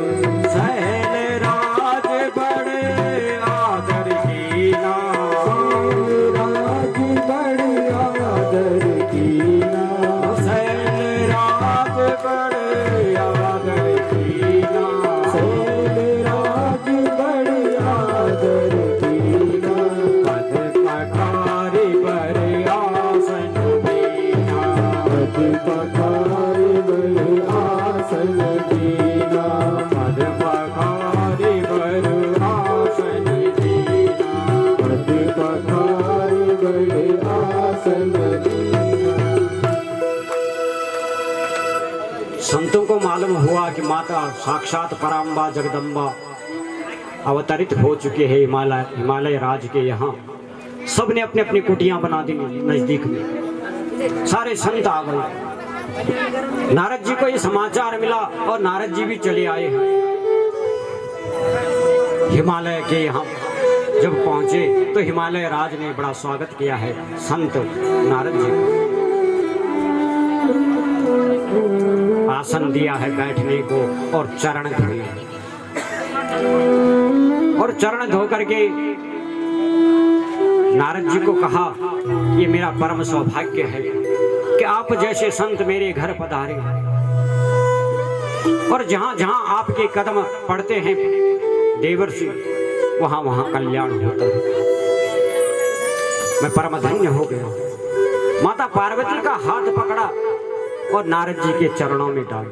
संतों को मालूम हुआ कि माता साक्षात पराम्बा जगदम्बा अवतरित हो चुके हैं हिमालय राज के यहाँ। सबने अपनी अपनी कुटियां बना दी नजदीक में, सारे संत आ गए। नारद जी को ये समाचार मिला और नारद जी भी चले आए हैं हिमालय के यहाँ। जब पहुंचे तो हिमालय राज ने बड़ा स्वागत किया है संत नारद जी को, आसन दिया है बैठने को और चरण धोए और चरण धो करके नारद जी को कहा ये मेरा परम सौभाग्य है कि आप जैसे संत मेरे घर पधारे और जहां जहां आपके कदम पड़ते हैं देवर्षि वहां वहां कल्याण होता है। मैं परम धन्य हो गया। माता पार्वती का हाथ पकड़ा और नारद जी के चरणों में डाल।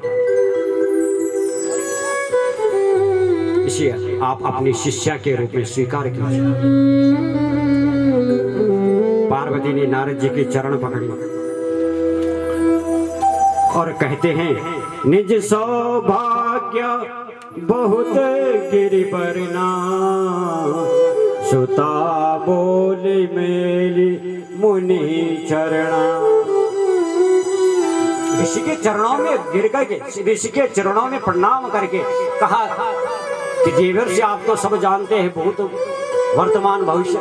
इसे आप अपनी शिष्या के रूप में स्वीकार कीजिए। पार्वती ने नारद जी के चरण पकड़े और कहते हैं निज सौभाग्य बहुत गिरि पर ना सुता बोली मेली मुनि चरणा। ऋषि के चरणों में गिर करके, ऋषि के चरणों में प्रणाम करके कहा कि देवर्षि आप तो सब जानते हैं बहुत वर्तमान भविष्य,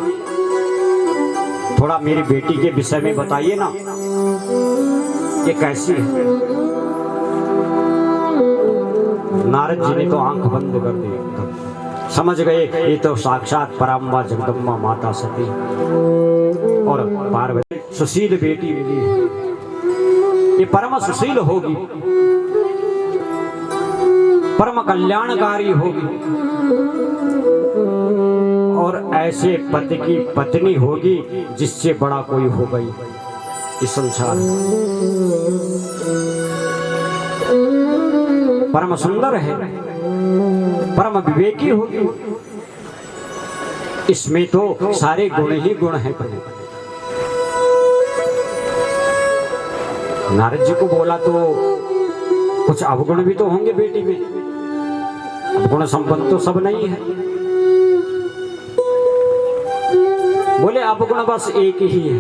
थोड़ा मेरी बेटी के विषय में बताइए ना, ये कैसी है। नारद जी ने तो आंख बंद कर दी, समझ गए ये तो साक्षात पराम्बा जगदम्बा माता सती और पार्वती सुशील बेटी मिली है, ये परम सुशील होगी, परम कल्याणकारी होगी और ऐसे पति की पत्नी होगी जिससे बड़ा कोई हो गई इस संसार में। परम सुंदर है, परम विवेकी होगी, इसमें तो सारे गुण ही गुण हैं प्रभु। नारद जी को बोला तो कुछ अवगुण भी तो होंगे बेटी में, अवगुण संपन्न तो सब नहीं है। बोले अवगुण बस एक ही है।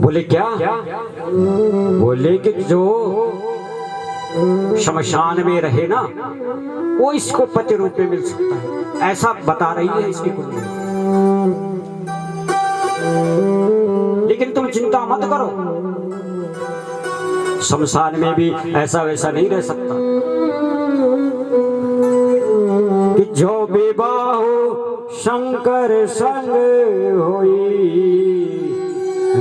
बोले क्या? बोले कि जो शमशान में रहे ना वो इसको पति रूप में मिल सकता है, ऐसा बता रही है इसकी कुंडली। लेकिन तुम चिंता मत करो, शमशान में भी ऐसा वैसा नहीं रह सकता कि जो विवाह शंकर संग होई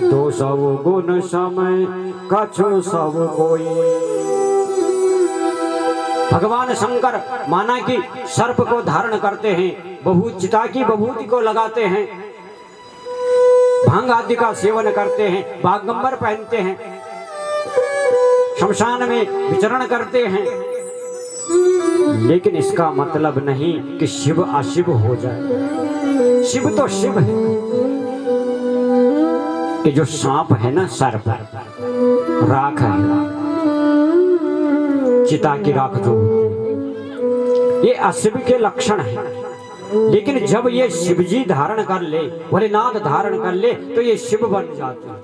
तो सब गुण समय कछु सब कोई। भगवान शंकर माना कि सर्प को धारण करते हैं, चिता की विभूति को लगाते हैं, भांग आदि का सेवन करते हैं, बागंबर पहनते हैं, शमशान में विचरण करते हैं, लेकिन इसका मतलब नहीं कि शिव अशिव हो जाए। शिव तो शिव है। ये जो सांप है ना, सर्प राख है, चिता की राख जो ये अशिव के लक्षण है। लेकिन जब ये शिवजी धारण कर ले, भोलेनाथ धारण कर ले, तो ये शिव बन जाते हैं।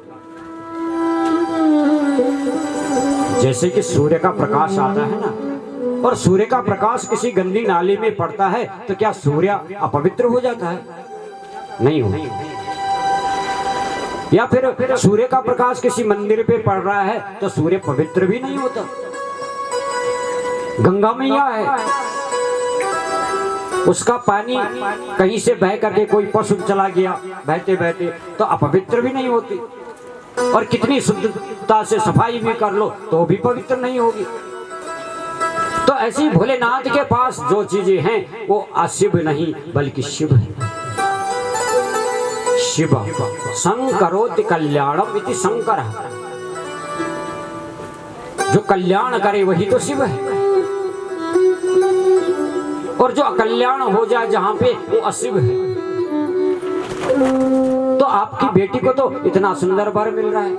जैसे कि सूर्य का प्रकाश आता है ना, और सूर्य का प्रकाश किसी गंदी नाली में पड़ता है तो क्या सूर्य अपवित्र हो जाता है? नहीं हो। या फिर सूर्य का प्रकाश किसी मंदिर पे पड़ रहा है तो सूर्य पवित्र भी नहीं होता। गंगा मैया है, उसका पानी कहीं से बह करके कोई पशु चला गया बहते बहते तो अपवित्र भी नहीं होती, और कितनी शुद्धता से सफाई भी कर लो तो भी पवित्र नहीं होगी। तो ऐसी भोलेनाथ के पास जो चीजें हैं वो अशिव नहीं बल्कि शिव है। शिव संकरोति कल्याणम इति शंकर, जो कल्याण करे वही तो शिव है, और जो अकल्याण हो जाए जहां पे वो अशिव है। तो आपकी बेटी को तो इतना सुंदर वर मिल रहा है।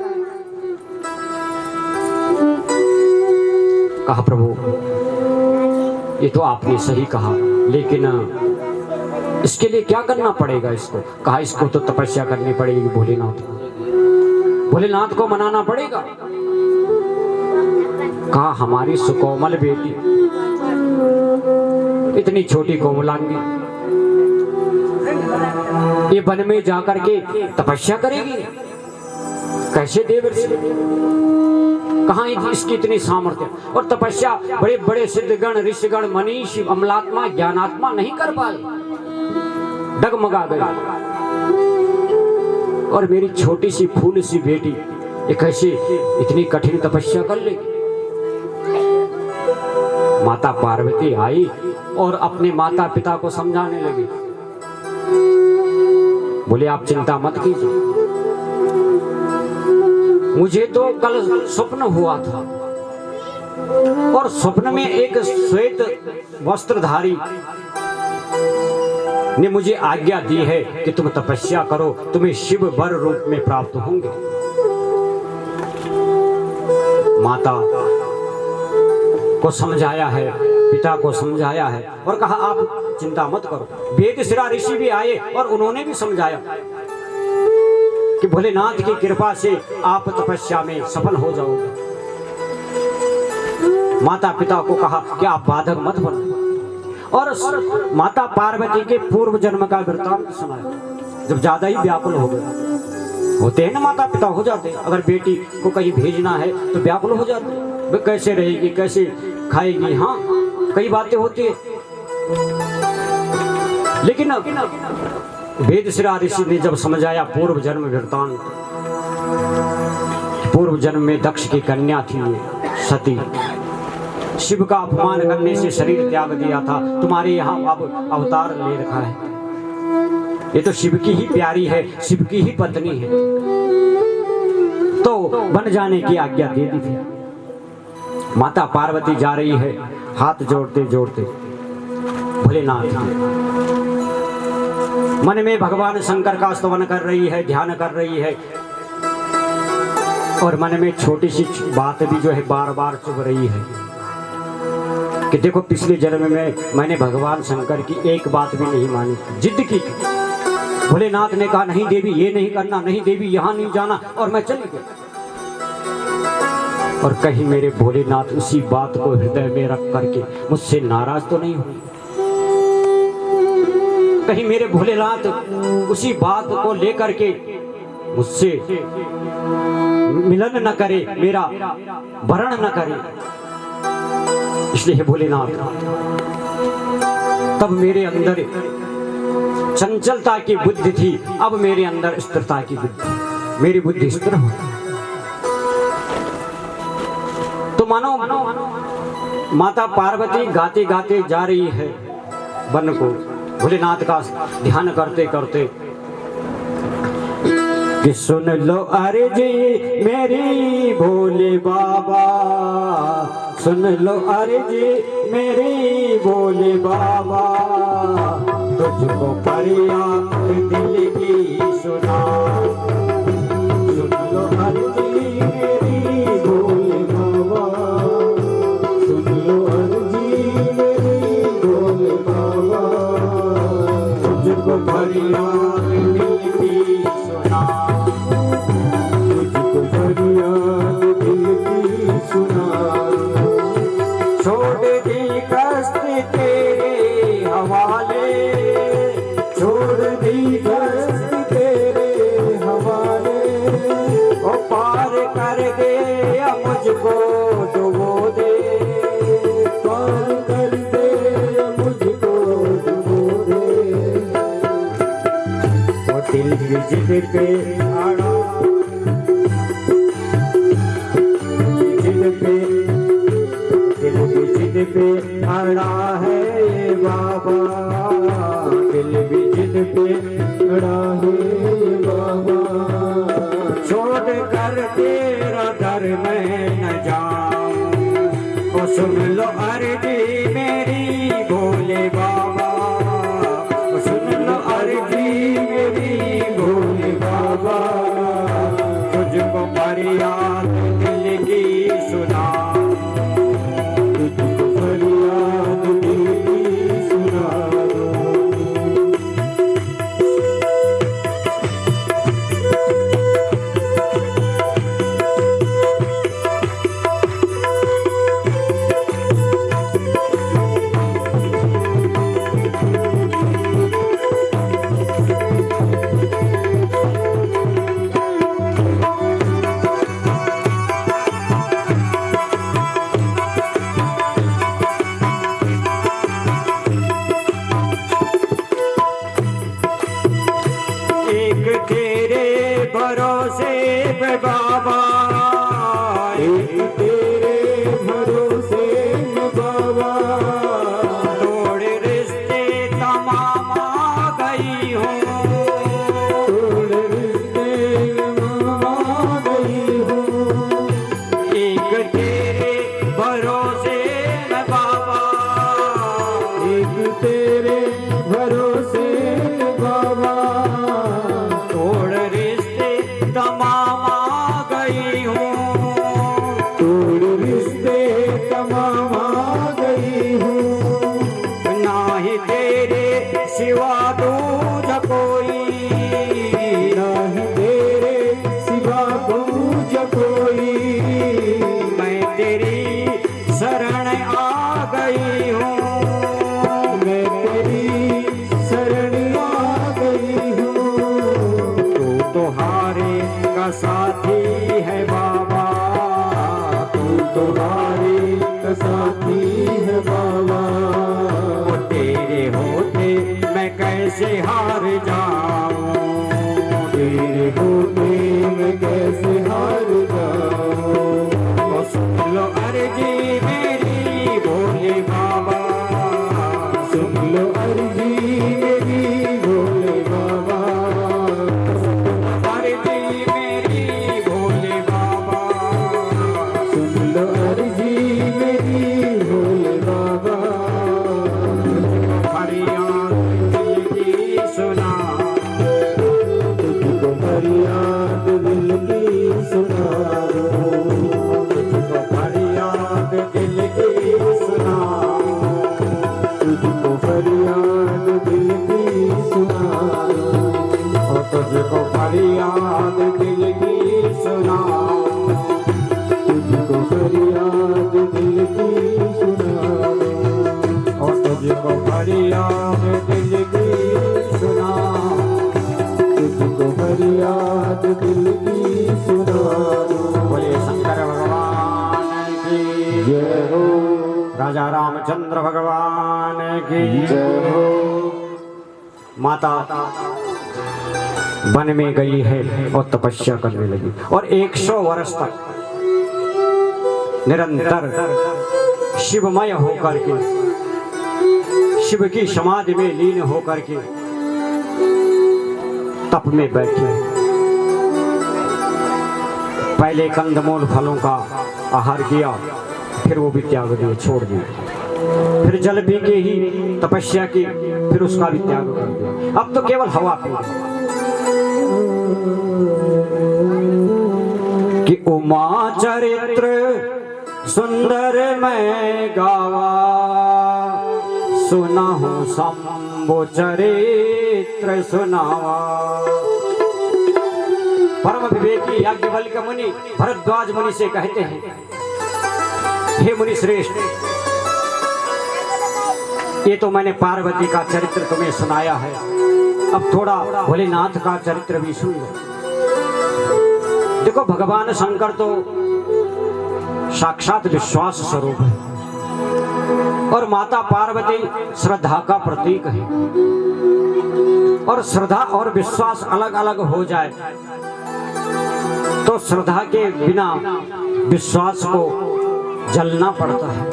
कहा प्रभु ये तो आपने सही कहा, लेकिन इसके लिए क्या करना पड़ेगा इसको? कहा इसको तो तपस्या करनी पड़ेगी, भोलेनाथ को मनाना पड़ेगा। कहा हमारी सुकोमल बेटी इतनी छोटी कोमलांगी ये वन में जाकर के तपस्या करेगी कैसे? देवर्षि कहाँ इसकी इतनी सामर्थ्य और तपस्या? बड़े बड़े सिद्धगण ऋषिगण मनीषी अमलात्मा ज्ञानात्मा नहीं कर पाए, डगमगा गए। और मेरी छोटी सी फूल सी बेटी ये कैसे इतनी कठिन तपस्या कर लेगी? माता पार्वती आई और अपने माता पिता को समझाने लगी। बोले आप चिंता मत कीजिए, मुझे तो कल स्वप्न हुआ था और स्वप्न में एक श्वेत वस्त्रधारी ने मुझे आज्ञा दी है कि तुम तपस्या करो, तुम्हें शिव वर रूप में प्राप्त होंगे। माता को समझाया है, पिता को समझाया है और कहा आप चिंता मत करो। वेदशिरा ऋषि भी आए और उन्होंने भी समझाया कि भोलेनाथ की कृपा से आप तपस्या में सफल हो जाओगे। माता पिता को कहा कि आप बाधक मत बनो और माता पार्वती के पूर्व जन्म का वृत्तांत सुनाया। जब ज्यादा ही व्याकुल हो गए, होते हैं ना माता पिता, हो जाते हैं, अगर बेटी को कहीं भेजना है तो व्याकुल हो जाते हैं, वे कैसे रहेगी, कैसे खाएगी, हाँ कई बातें होती है। लेकिन वेदशिरा ऋषि ने जब समझाया पूर्व जन्म वृत्तांत, पूर्व जन्म में दक्ष की कन्या थी सती, शिव का अपमान करने से शरीर त्याग दिया था, तुम्हारे यहाँ अब अवतार ले रखा है, ये तो शिव की ही प्यारी है, शिव की ही पत्नी है, तो बन जाने की आज्ञा दे दी थी। माता पार्वती जा रही है हाथ जोड़ते जोड़ते भोलेनाथ, मन में भगवान शंकर का स्तवन कर रही है, ध्यान कर रही है और मन में छोटी सी बात भी जो है बार बार चुभ रही है कि देखो पिछले जन्म में मैंने भगवान शंकर की एक बात भी नहीं मानी, जिद की। भोलेनाथ ने कहा नहीं देवी ये नहीं करना, नहीं देवी यहाँ नहीं जाना, और मैं चली गई। और कहीं मेरे भोलेनाथ उसी बात को हृदय में रख करके मुझसे नाराज तो नहीं हुए, कहीं मेरे भोलेनाथ उसी बात को लेकर के मुझसे मिलन न करे, मेरा वरण न करे। इसलिए भोलेनाथ तब मेरे अंदर चंचलता की बुद्धि थी, अब मेरे अंदर स्थिरता की बुद्धि, मेरी बुद्धि स्थिर हो। तो मानो माता पार्वती गाते गाते जा रही है वन को, भोलेनाथ का ध्यान करते करते कि सुन लो अर्जी मेरी भोले बाबा, सुन लो अर्जी मेरी भोले बाबा, तुझको फरियाद दिल की सुना, सुन लो अर्जी मेरी भोले बाबा, सुन लो अर्जी मेरी भोले बाबा, तुझको फरियाद दिल की सुना, तुझको फरियाद दिल की सुना। छोड़ दी कष्ट तेरे हवाले, छोड़ दी कष्ट तेरे हवाले, ओ पार कर दे मुझको डुबो दे, पार कर दे मुझको डुबो दे। ओ दिल की जिद पे आड़ा, जिद पे दिल की जिद पे अड़ा है बाबा, दिल भी जिद पे अड़ा है बाबा, छोड़ कर तेरा दर में न जाऊं, ओ सुन लो अर्जी मेरी भोले बाबा, ओ सुन लो अर्जी मेरी भोले बाबा, तुझको फरियाद दिल की सुना, तुझको फरियाद दिल की सुना। तेरी शरण आ गई हूँ, मैं तेरी शरण आ गई हूँ। तू तो हारे का साथी है बाबा, तू तो हारे का साथी है बाबा। वो तेरे होते मैं कैसे हार जाऊं, तेरे होते मैं कैसे हार जाऊं। ओ सुन लो अर्जी मेरी भोले बाबा, सुन लो अर्जी मेरी भोले बाबा। अर्जी मेरी भोले बाबा, सुन लो अर्जी मेरी भोले बाबा। फरियाद दिल की सुना, तुझको फरियाद दिल की सुना दूं। तुझको फरियाद दिल की सुना, तुझको फरियाद दिल की सुना दूं। और तुझको फरियाद दिल की सुना, तुझको फरियाद दिल की सुना दूं। और तुझको फरियाद दिल की सुना। तुझको फरियाद दिल की सुना दूं। बोले शंकर भगवान की जय हो, राजा रामचंद्र भगवान की जय हो। माता वन में गई है और तपस्या करने लगी और 100 वर्ष तक निरंतर शिवमय होकर के, शिव की समाधि में लीन होकर के तप में बैठे। पहले कंदमूल फलों का आहार किया, फिर वो भी त्याग दिए, छोड़ दिए। फिर जल पी के ही तपस्या की, फिर उसका भी त्याग कर दिया। अब तो केवल हवा पी रहे। कि उमा चरित्र सुंदर मैं गावा, सुना हूँ शंभु चरित्र सुनावा। परम विवेकी याज्ञवल्क्य मुनि भरद्वाज मुनि से कहते हैं, हे मुनि श्रेष्ठ, ये तो मैंने पार्वती का चरित्र तुम्हें सुनाया है, अब थोड़ा भोलेनाथ का चरित्र भी सुन लो। देखो भगवान शंकर तो साक्षात विश्वास स्वरूप है और माता पार्वती श्रद्धा का प्रतीक है। और श्रद्धा और विश्वास अलग अलग हो जाए तो श्रद्धा के बिना विश्वास को जलना पड़ता है,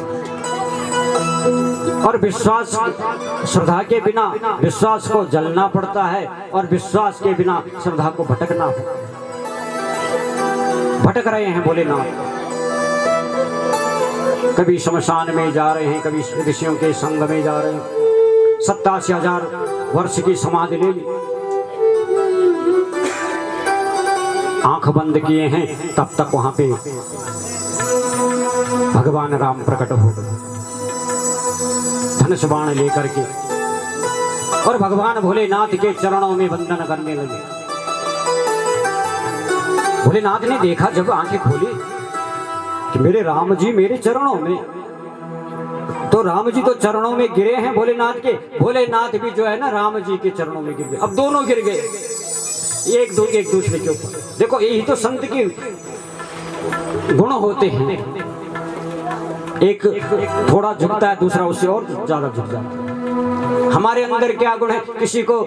और विश्वास, श्रद्धा के बिना विश्वास को जलना पड़ता है, और विश्वास के बिना श्रद्धा को भटकना पड़ता है। भटक रहे हैं भोलेनाथ, कभी शमशान में जा रहे हैं, कभी ऋषियों के संग में जा रहे हैं। 87,000 वर्ष की समाधि ले ली, आंख बंद किए हैं, तब तक वहां पे भगवान राम प्रकट हो गए धनुष बाण लेकर के, और भगवान भोलेनाथ के चरणों में वंदन करने लगे। भोलेनाथ ने देखा जब आंखें खोली कि मेरे राम जी मेरे चरणों में, तो राम जी तो चरणों में गिरे हैं भोलेनाथ के, भोलेनाथ भी जो है ना राम जी के चरणों में गिर गए। अब दोनों गिर गए एक दूसरे के ऊपर। देखो यही तो संत के गुण होते हैं, एक थोड़ा झुकता है, दूसरा उससे और ज्यादा झुक जाता है। हमारे अंदर क्या गुण है, किसी को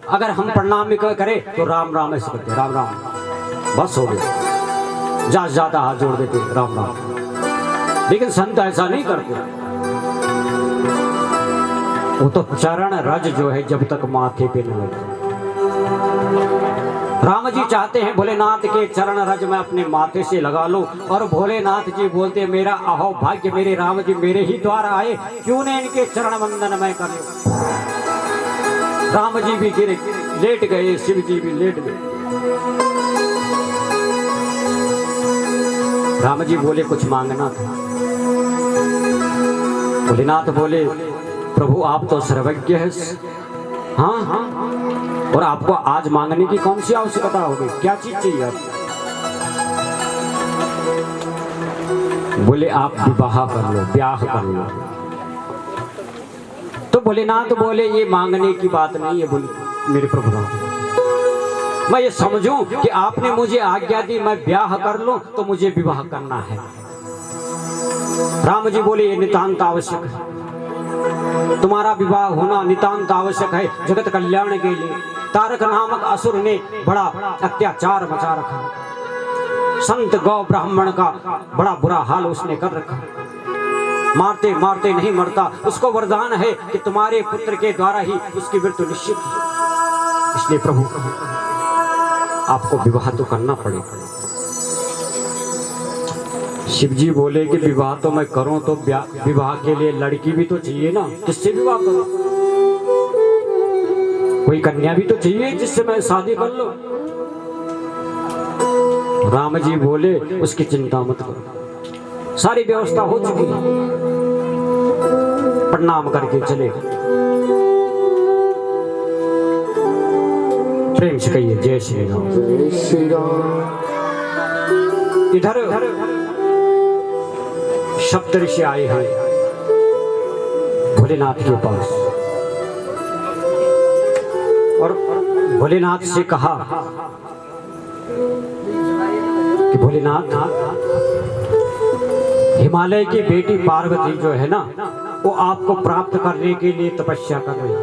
अगर हम प्रणाम भी करें तो राम राम ऐसे करते, राम राम, बस हो गया, ज्यादा हाथ जोड़ देते राम राम। लेकिन संत ऐसा नहीं करते, वो तो चरण रज जो है जब तक माथे पे न लगे। राम जी चाहते हैं भोलेनाथ के चरण रज में अपने माथे से लगा लो, और भोलेनाथ जी बोलते मेरा अहो भाग्य, मेरे राम जी मेरे ही द्वार आए, क्यों न इनके चरण वंदन मैं कर लूं। राम जी भी गिरे, लेट गए, शिव जी भी लेट गए। राम जी बोले कुछ मांगना था। भोलेनाथ बोले प्रभु आप तो सर्वज्ञ है, हाँ हाँ, और आपको आज मांगने की कौन सी आवश्यकता होगी, क्या चीज चाहिए आपको? बोले आप विवाह कर लो, ब्याह कर लो। तो भोलेनाथ बोले ये मांगने की बात नहीं है, बोले मेरे प्रभु राम, मैं ये समझूं कि आपने मुझे आज्ञा दी मैं ब्याह कर लूं तो मुझे विवाह करना है। राम जी बोले ये नितांत आवश्यक है, तुम्हारा विवाह होना नितांत आवश्यक है जगत कल्याण के लिए। तारक नामक असुर ने बड़ा अत्याचार मचा रखा, संत गौ ब्राह्मण का बड़ा बुरा हाल उसने कर रखा, मारते मारते नहीं मरता। उसको वरदान है कि तुम्हारे पुत्र के द्वारा ही उसकी मृत्यु निश्चित है। इसलिए प्रभु आपको विवाह तो करना पड़ेगा। शिव जी बोले कि विवाह तो मैं करूं तो विवाह के लिए लड़की भी तो चाहिए ना, किससे विवाह करूं? कोई कन्या भी तो चाहिए जिससे मैं शादी कर लूं। राम जी बोले उसकी चिंता मत करो, सारी व्यवस्था हो चुकी है। प्रणाम करके चले, प्रेम से कहिए जय श्री राम। जय श्री राम। इधर सप्तऋषि आए हैं भोलेनाथ के पास और भोलेनाथ से कहा कि भोलेनाथ, हिमालय की बेटी पार्वती जो है ना, वो आपको प्राप्त करने के लिए तपस्या कर रही है,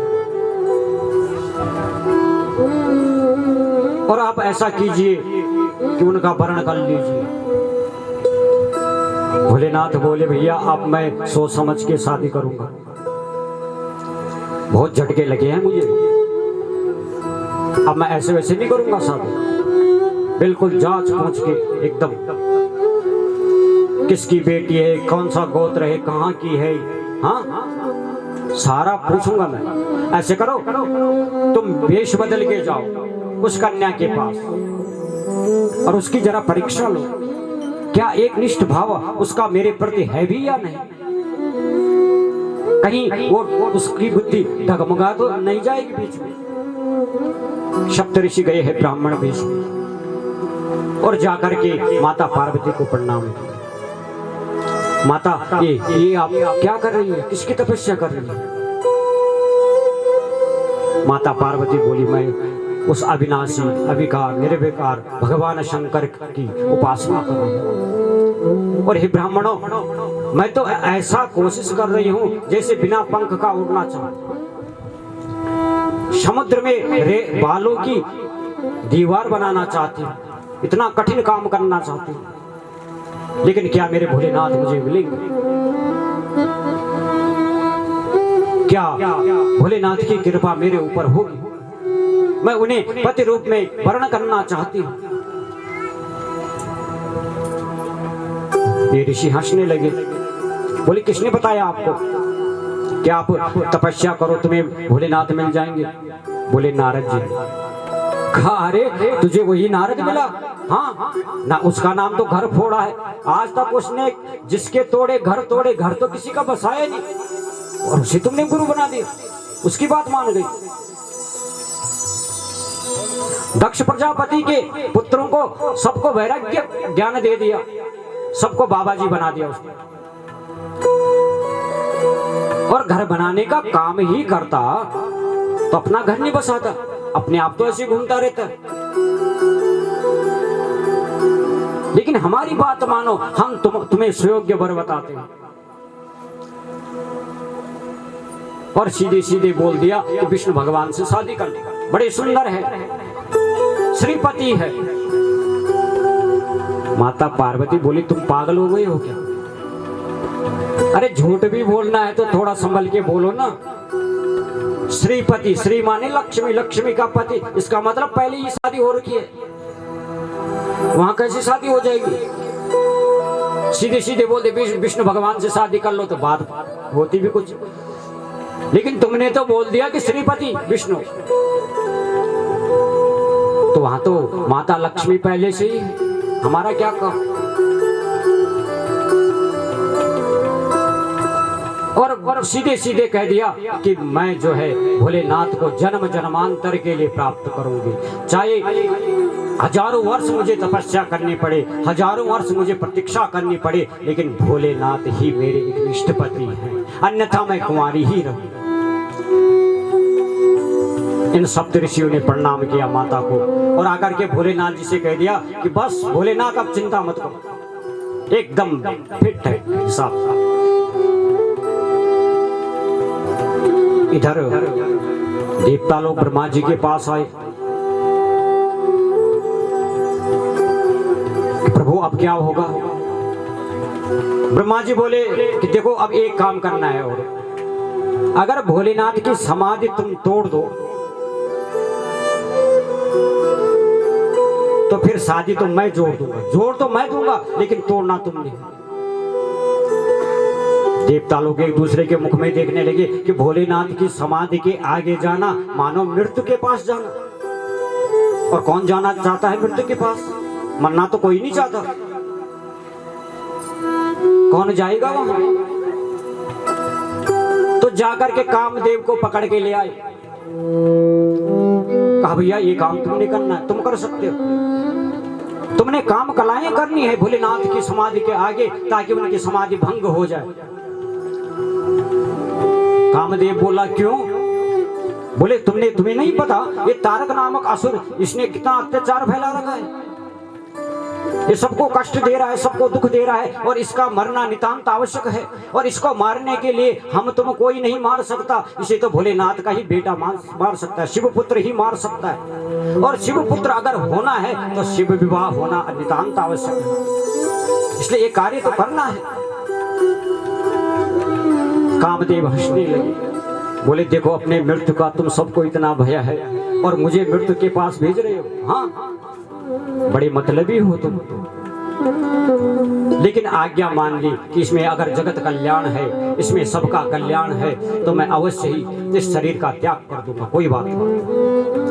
और आप ऐसा कीजिए कि उनका वर्ण कर लीजिए। भोलेनाथ बोले भैया अब मैं सोच समझ के शादी करूंगा, बहुत झटके लगे हैं मुझे, अब मैं ऐसे वैसे नहीं करूंगा शादी, बिल्कुल जांच पूछ के एकदम किसकी बेटी है, कौन सा गोत्र है, कहाँ की है, हाँ सारा पूछूंगा मैं। ऐसे करो तुम वेश बदल के जाओ उस कन्या के पास और उसकी जरा परीक्षा लो, क्या एक निष्ठ भाव उसका मेरे प्रति है भी या नहीं, कहीं वो उसकी बुद्धि डगमगा तो नहीं जाएगी बीच में। सप्तऋषि गए हैं ब्राह्मण वेश में और जाकर के माता पार्वती को प्रणाम किया। माता ये आप क्या कर रही है, किसकी तपस्या कर रही है? माता पार्वती बोली मैं उस अविनाशी अविकार निर्विकार भगवान शंकर की उपासना कर रही हूँ। और हे ब्राह्मणों, मैं तो ऐसा कोशिश कर रही हूँ जैसे बिना पंख का उड़ना चाहूं, समुद्र में बालों की दीवार बनाना चाहती हूँ, इतना कठिन काम करना चाहती हूँ, लेकिन क्या मेरे भोलेनाथ मुझे मिलेंगे? क्या भोलेनाथ की कृपा मेरे ऊपर होगी? मैं उन्हें पति रूप में वर्ण करना चाहती हूँ। ये ऋषि हंसने लगे, बोले किसने बताया आपको कि आप तपस्या करो तुम्हें भोलेनाथ मिल जाएंगे? बोले नारद जी। कहा अरे तुझे वही नारद मिला? हाँ ना, उसका नाम तो घर फोड़ा है, आज तक उसने जिसके तोड़े घर तो किसी का बसाया नहीं, और उसे तुमने गुरु बना दिया, उसकी बात मान गई। दक्ष प्रजापति के पुत्रों को सबको वैराग्य ज्ञान दे दिया, सबको बाबा जी बना दिया उसने, और घर बनाने का काम ही करता तो अपना घर नहीं बसाता, अपने आप तो ऐसे घूमता रहता। लेकिन हमारी बात मानो, हम तुम्हें सुयोग्य वर बताते हैं। और सीधे सीधे बोल दिया कि विष्णु भगवान से शादी कर, बड़े सुंदर है, श्रीपति है। माता पार्वती बोली तुम पागल हो गए हो क्या? अरे झूठ भी बोलना है तो थोड़ा संभल के बोलो ना। श्रीपति, श्री माने लक्ष्मी, लक्ष्मी का पति, इसका मतलब पहले ही शादी हो रखी है, वहां कैसी शादी हो जाएगी? सीधे सीधे बोल दे विष्णु भगवान से शादी कर लो तो बात होती भी कुछ, लेकिन तुमने तो बोल दिया कि श्रीपति विष्णु, तो वहां तो माता लक्ष्मी पहले से ही, हमारा क्या काम? और सीधे सीधे कह दिया कि मैं जो है भोलेनाथ को जन्म जन्मांतर के लिए प्राप्त करूंगी, चाहे हजारों वर्ष मुझे तपस्या करनी पड़े, हजारों वर्ष मुझे प्रतीक्षा करनी पड़े, लेकिन भोलेनाथ ही मेरे एक इष्टपति हैं, अन्यथा मैं कुंवारी ही रहूं। इन सप्त ऋषियों ने प्रणाम किया माता को और आकर के भोलेनाथ जी से कह दिया कि बस भोलेनाथ अब चिंता मत करो, एकदम फिट है हिसाब। इधर देवता लोग ब्रह्मा जी के पास आए, प्रभु अब क्या होगा। ब्रह्मा जी बोले कि देखो अब एक काम करना है, और अगर भोलेनाथ की समाधि तुम तोड़ दो तो फिर शादी तो मैं जोड़ दूंगा, जोड़ तो मैं दूंगा लेकिन तोड़ना तुम नहीं। देवता लोग एक दूसरे के मुख में देखने लगे कि भोलेनाथ की समाधि के आगे जाना मानो मृत्यु के पास जाना, और कौन जाना चाहता है मृत्यु के पास, मरना तो कोई नहीं चाहता, कौन जाएगा वहां। तो जाकर के कामदेव को पकड़ के ले आए, कहा भैया ये काम तुमने करना है, तुम कर सकते हो, तुमने काम कलाएं करनी है भोलेनाथ की समाधि के आगे ताकि उनकी समाधि भंग हो जाए। कामदेव बोला क्यों? बोले तुम्हें नहीं पता ये तारक नामक असुर, इसने कितना अत्याचार फैला रखा है, ये सबको कष्ट दे रहा है, सबको दुख दे रहा है, और इसका मरना नितांत आवश्यक है, और इसको मारने के लिए हम तुम कोई नहीं मार सकता, इसे तो भोलेनाथ का ही बेटा मार सकता है, शिवपुत्र ही मार सकता है, और शिवपुत्र अगर होना है तो शिव विवाह होना नितांत आवश्यक है, इसलिए ये कार्य तो करना है। कामदेव हंसने लगे, बोले देखो अपने मृत्यु का तुम सबको इतना भय है और मुझे मृत्यु के पास भेज रहे हो, हाँ बड़े मतलबी हो तुम, लेकिन आज्ञा मान ली कि इसमें अगर जगत कल्याण है, इसमें सबका कल्याण है, तो मैं अवश्य ही इस शरीर का त्याग कर दूंगा, कोई बात नहीं,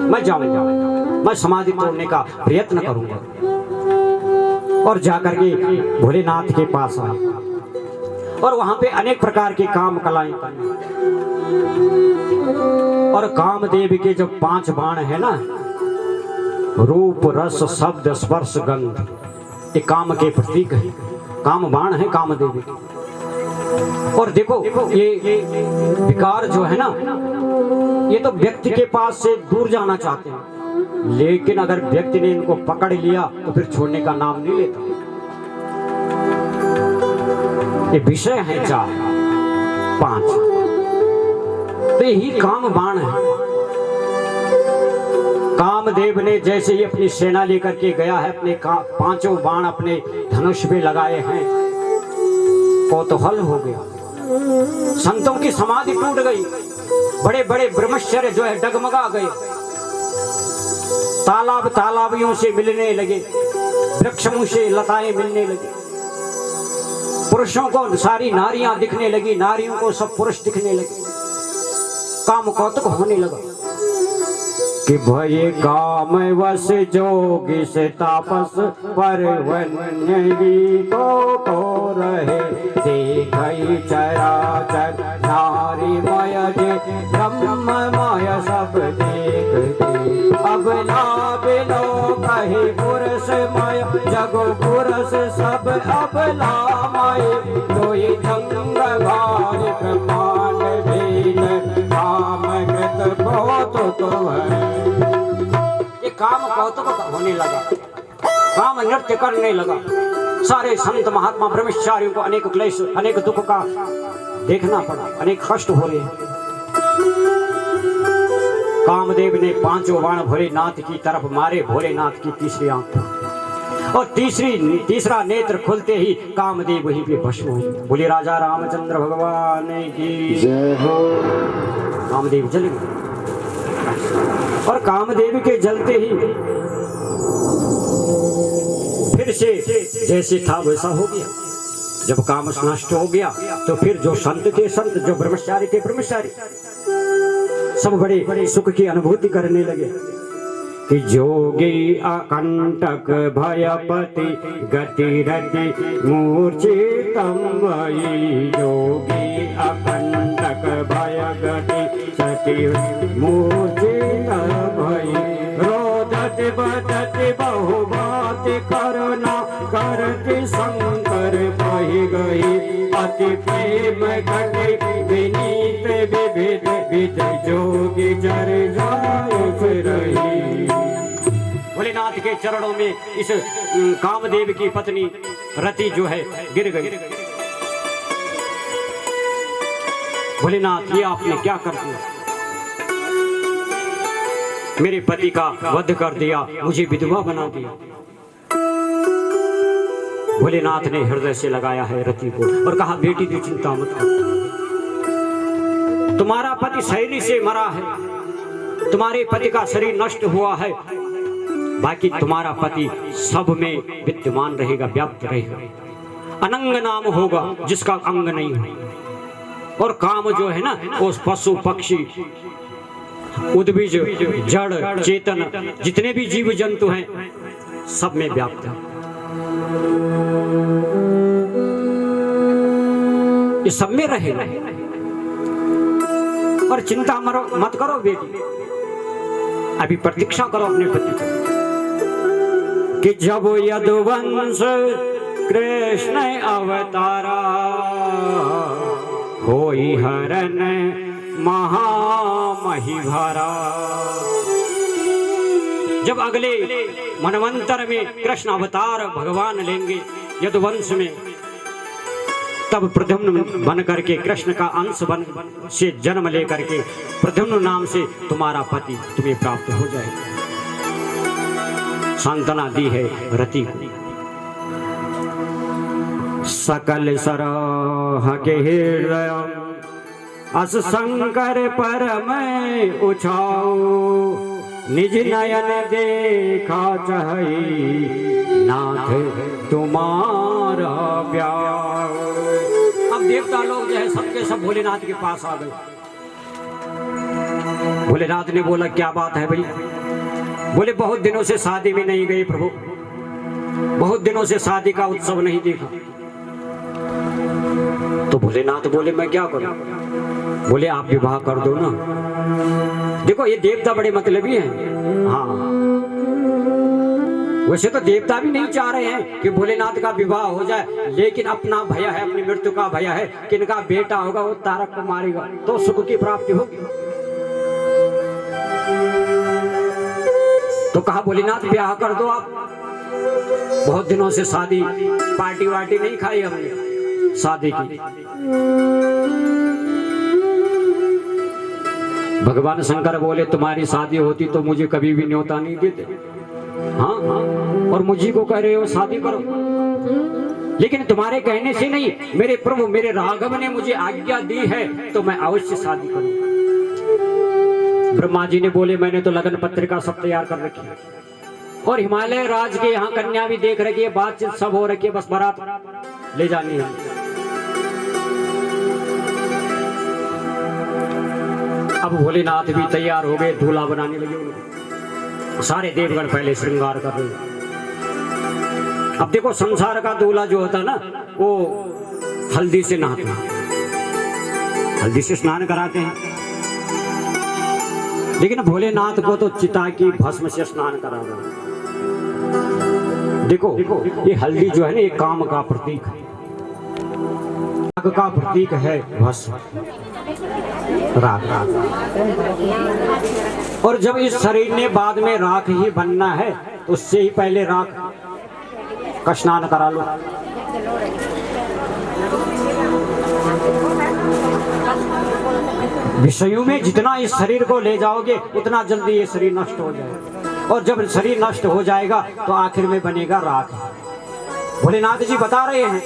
मैं जाऊंगा, मैं समाधि तोड़ने का प्रयत्न करूंगा। और जाकर के भोलेनाथ के पास आए और वहां पे अनेक प्रकार के काम कलाएं करने, और कामदेव के जो 5 बाण है ना, रूप रस शब्द स्पर्श गंध, ये काम के प्रतीक है, काम बाण है कामदेव के। और देखो ये विकार जो है ना, ये तो व्यक्ति के पास से दूर जाना चाहते हैं, लेकिन अगर व्यक्ति ने इनको पकड़ लिया तो फिर छोड़ने का नाम नहीं लेता। ये विषय है 4 5, तो यही काम बाण है। कामदेव ने जैसे ही अपनी सेना लेकर के गया है, अपने 5 बाण अपने धनुष पे लगाए हैं, कौतूहल हो गया, संतों की समाधि टूट गई, बड़े बड़े ब्रह्मचर्य जो है डगमगा गए, तालाब तालाबियों से मिलने लगे, वृक्षों से लताएं मिलने लगी, पुरुषों को सारी नारियां दिखने लगी, नारियों को सब पुरुष दिखने लगे, काम कौतुक होने लगा कि भय काम वश जोगी से तापस परवन्य को रहे, देखई चराचर नारी मय जे ब्रह्ममय सब देखते, अब ना बिनो कहे पुरुष मय जगो पुरुष सब अब लामय, कोई जंग भारी ब्रह्मांड भीन काम कृत कौतुक है। ये काम कौतुक होने लगा, काम नृत्य करने लगा, सारे संत महात्मा ब्रह्मचारियों को अनेक क्लेश अनेक दुख का देखना पड़ा, अनेक कष्ट हो रहे हैं। कामदेव ने 5 बाण भोलेनाथ की तरफ मारे, भोलेनाथ की तीसरी आंख और तीसरा नेत्र खुलते ही कामदेव वहीं पे भस्म हुए। बोले राजा रामचंद्र भगवान की जय हो। कामदेव जल गए, और कामदेव के जलते ही फिर से जैसे था वैसा हो गया। जब काम नष्ट हो गया तो फिर जो संत थे संत, जो ब्रह्मचारी थे ब्रह्मचारी, सब बड़े बड़े सुख की अनुभूति करने लगे कि जोगी अकंटक भयपति गति रति मूर्छितम वही, जोगी अकंटक भय गति सति मूर्छितम वही, रोदति बदत बहु बात करना करते शंकर बहि गई अति प्रेम घटे विनीत विविध विध जोगी जर जाय रही। भोलेनाथ के चरणों में इस कामदेव की पत्नी रति जो है गिर गई। भोलेनाथ ये आपने क्या कर दिया, मेरे पति का वध कर दिया, मुझे विधवा बना दिया। भोलेनाथ ने हृदय से लगाया है रति को और कहा बेटी तू चिंता मत कर, तुम्हारा पति शैली से मरा है, तुम्हारे पति का शरीर नष्ट हुआ है, बाकी तुम्हारा पति सब में विद्यमान रहेगा, व्याप्त रहेगा। अनंग नाम होगा जिसका अंग नहीं हो। और काम जो है ना वो पशु पक्षी उद्भिज जड़ चेतन जितने भी जीव जंतु हैं सब में व्याप्त है। ये सब में रहेगा। और चिंता मत करो बेटी, अभी प्रतीक्षा करो अपने पति की कि जब यदुवंश कृष्ण अवतारा होई हरण महामही भरा। जब अगले मनवंतर में कृष्ण अवतार भगवान लेंगे यदुवंश में, तब प्रद्युम्न बन करके कृष्ण का अंश बन से जन्म लेकर के प्रद्युम्न नाम से तुम्हारा पति तुम्हें प्राप्त हो जाएगा। सांत्वना दी है रति को। सकल सराह के हृदय अस शंकर परम उछाओ, निज नयन देखा चाहि नाथ तुम्हारा प्यार। अब देवता लोग जो है सबके सब भोलेनाथ के पास आ गए। भोलेनाथ ने बोला क्या बात है भाई? बोले बहुत दिनों से शादी में नहीं गए प्रभु, बहुत दिनों से शादी का उत्सव नहीं देखा। तो भोलेनाथ बोले मैं क्या करूं? बोले आप विवाह कर दो ना। देखो ये देवता बड़े मतलबी हैं। हाँ वैसे तो देवता भी नहीं चाह रहे हैं कि भोलेनाथ का विवाह हो जाए, लेकिन अपना भय है, अपनी मृत्यु का भय है कि इनका बेटा होगा वो तारक को मारेगा तो सुख की प्राप्ति होगी। तो कहा भोलेनाथ ब्याह कर दो आप, बहुत दिनों से शादी पार्टी वार्टी नहीं खाई हमने शादी की। भगवान शंकर बोले तुम्हारी शादी होती तो मुझे कभी भी न्योता नहीं देते। हाँ और मुझे को कह रहे हो शादी करो, लेकिन तुम्हारे कहने से नहीं, मेरे प्रभु मेरे राघव ने मुझे आज्ञा दी है तो मैं अवश्य शादी करूं। ब्रह्मा जी ने बोले मैंने तो लगन पत्रिका सब तैयार कर रखी है और हिमालय राज के यहाँ कन्या भी देख रखी है, बातचीत सब हो रखी है, बस बारात ले जानी है। अब भोलेनाथ भी तैयार हो गए, दूल्हा बनाने लगे उन्हें। सारे देवगण पहले श्रृंगार कर रहे हैं। अब देखो संसार का दूल्हा जो होता है ना वो हल्दी से नहाता, हल्दी से स्नान कराते हैं, लेकिन भोलेनाथ को तो चिता की भस्म से स्नान कराना। देखो ये हल्दी जो है ना ये काम का प्रतीक है, राग का प्रतीक है भस्म, राग। और जब इस शरीर ने बाद में राख ही बनना है तो उससे ही पहले राख का स्नान करा लो। विषयों में जितना इस शरीर को ले जाओगे उतना जल्दी ये शरीर नष्ट हो जाएगा, और जब शरीर नष्ट हो जाएगा तो आखिर में बनेगा राख। भोलेनाथ जी बता रहे हैं,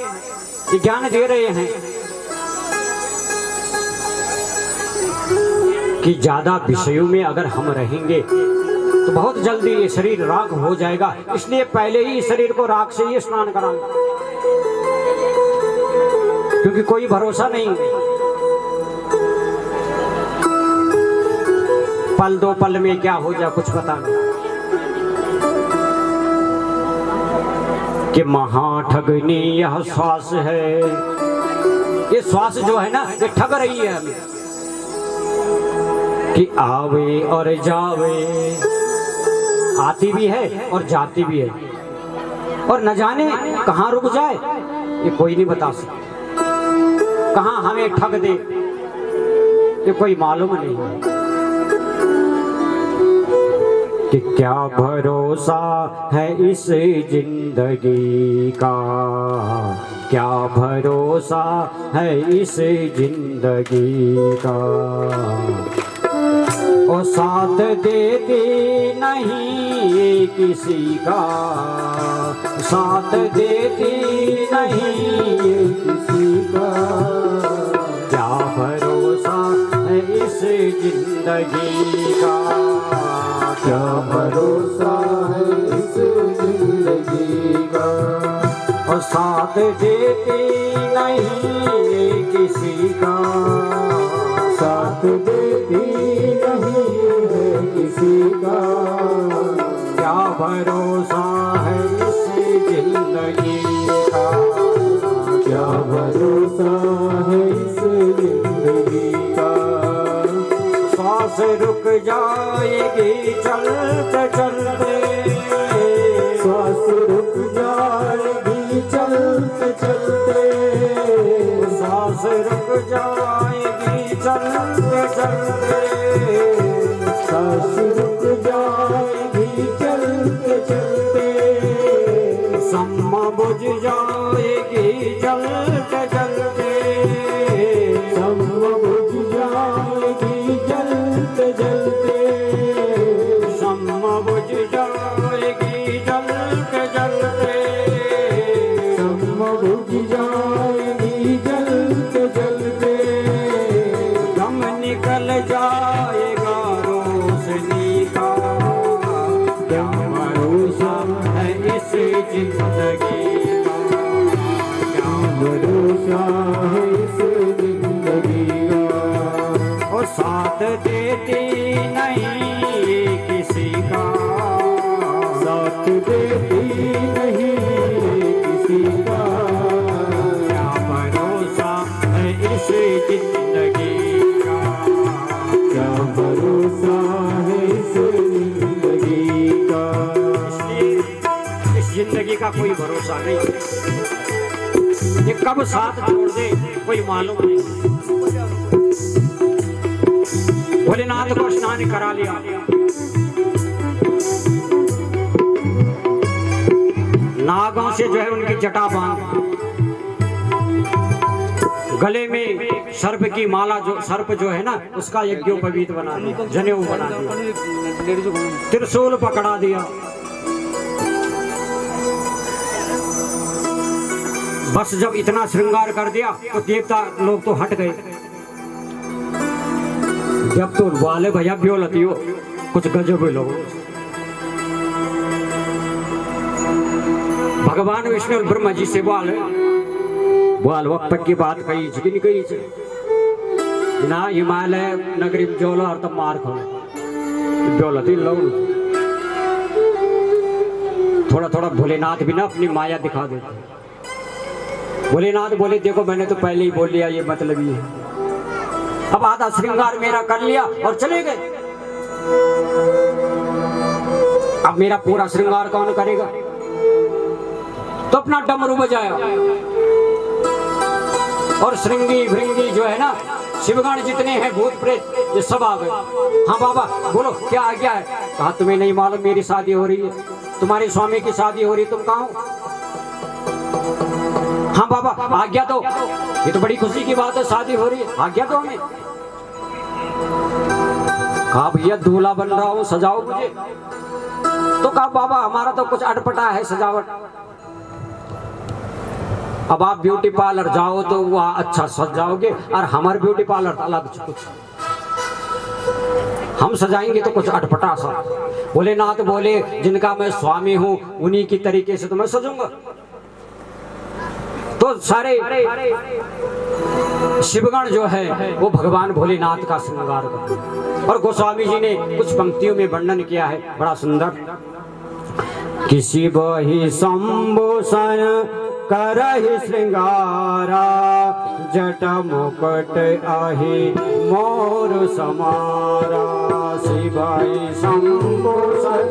ये ज्ञान दे रहे हैं कि ज्यादा विषयों में अगर हम रहेंगे तो बहुत जल्दी ये शरीर राख हो जाएगा, इसलिए पहले ही इस शरीर को राख से ही स्नान कराना, क्योंकि कोई भरोसा नहीं है। पल दो पल में क्या हो जाए कुछ पता नहीं। कि महाठगनी यह श्वास है, ये श्वास जो है ना ये ठग रही है हमें कि आवे और जावे, आती भी है और जाती भी है, और न जाने कहाँ रुक जाए ये कोई नहीं बता सकता, कहाँ हमें ठग दे ये कोई मालूम नहीं है। कि क्या भरोसा है इस जिंदगी का, क्या भरोसा है इस जिंदगी का। और साथ देती नहीं किसी का, साथ देती नहीं किसी का। क्या भरोसा है इस जिंदगी का, क्या भरोसा है इस जिंदगी का। और साथ देती नहीं किसी का, साथ देती नहीं है किसी का। क्या भरोसा है इस जिंदगी का, क्या भरोसा है इस जिंदगी का। सांस रुक जाएगी चलते चलते, सांस रुक जाएगी चलते चलते। सांस रुक जाएगी चलते चलते, सांस रुक जाएगी चलते चलते। सम्मा बुझ जाएगी चलते चलते, सम्मा बुझ जाएगी जलते जलते। सम्मा बुझ जाएगी जलते जलते, सम्मा बुझ जाएगी जलते जलते। दम निकल जाएगा रोशनी का, क्या भरोसा है इस जिंदगी का, क्या भरोसा है इस जिंदगी का। और साथ देती नहीं किसी का, साथ देती नहीं किसी का। क्या भरोसा है इस जिंदगी का, क्या भरोसा है इस जिंदगी का। इसलिए इस जिंदगी का कोई भरोसा नहीं, ये कब साथ छोड़ दे कोई मालूम नहीं। भोलेनाथ को स्नान करा लिया, नागों से जो है उनकी जटा बांध, गले में सर्प की माला, जो सर्प जो है ना उसका यज्ञोपवीत बना दिया, जनेऊ बना दिया, त्रिशूल पकड़ा दिया। बस जब इतना श्रृंगार कर दिया तो देवता लोग तो हट गए। जब तो वाले भैया ब्योलती हो कुछ गजब लोग, भगवान विष्णु और ब्रह्मा जी से बोल वक्त तक की बात कही नहीं कही ना। हिमालय नगरी में जोलो और तब मार खो ब्योलती लोग। थोड़ा थोड़ा भोलेनाथ भी ना अपनी माया दिखा देते। भोलेनाथ बोले देखो मैंने तो पहले ही बोल लिया ये मतलब ही है। अब आधा श्रृंगार मेरा कर लिया और चले गए, अब मेरा पूरा श्रृंगार कौन करेगा। तो अपना डमरू बजाया और श्रृंगी भृंगी जो है ना शिवगण जितने हैं भूत प्रेत ये सब आ गए। हाँ बाबा बोलो क्या आ गया है। कहा तुम्हें नहीं मालूम मेरी शादी हो रही है, तुम्हारे स्वामी की शादी हो रही है, तुम कहाँ हो। हाँ बाबा आज्ञा दो, ये तो बड़ी खुशी की बात है शादी हो रही है, आज्ञा दो हमें। कहा भैया दूल्हा बन रहा हूं सजाओ मुझे। तो कहा बाबा हमारा तो कुछ अटपटा है सजावट। अब आप ब्यूटी पार्लर जाओ तो वहाँ अच्छा सज जाओगे और हमारे ब्यूटी पार्लर अलग कुछ, हम सजाएंगे तो कुछ अटपटा सा। भोलेनाथ बोले जिनका मैं स्वामी हूं उन्हीं की तरीके से तो मैं सजूंगा। तो सारे शिवगण जो है वो भगवान भोलेनाथ का श्रृंगार करते। और गोस्वामी जी ने कुछ पंक्तियों में वर्णन किया है बड़ा सुंदर। किसी बही संभूषण करहि श्रृंगारा, जट मुकुट आहि मोर समारा। शिवाय संभूषण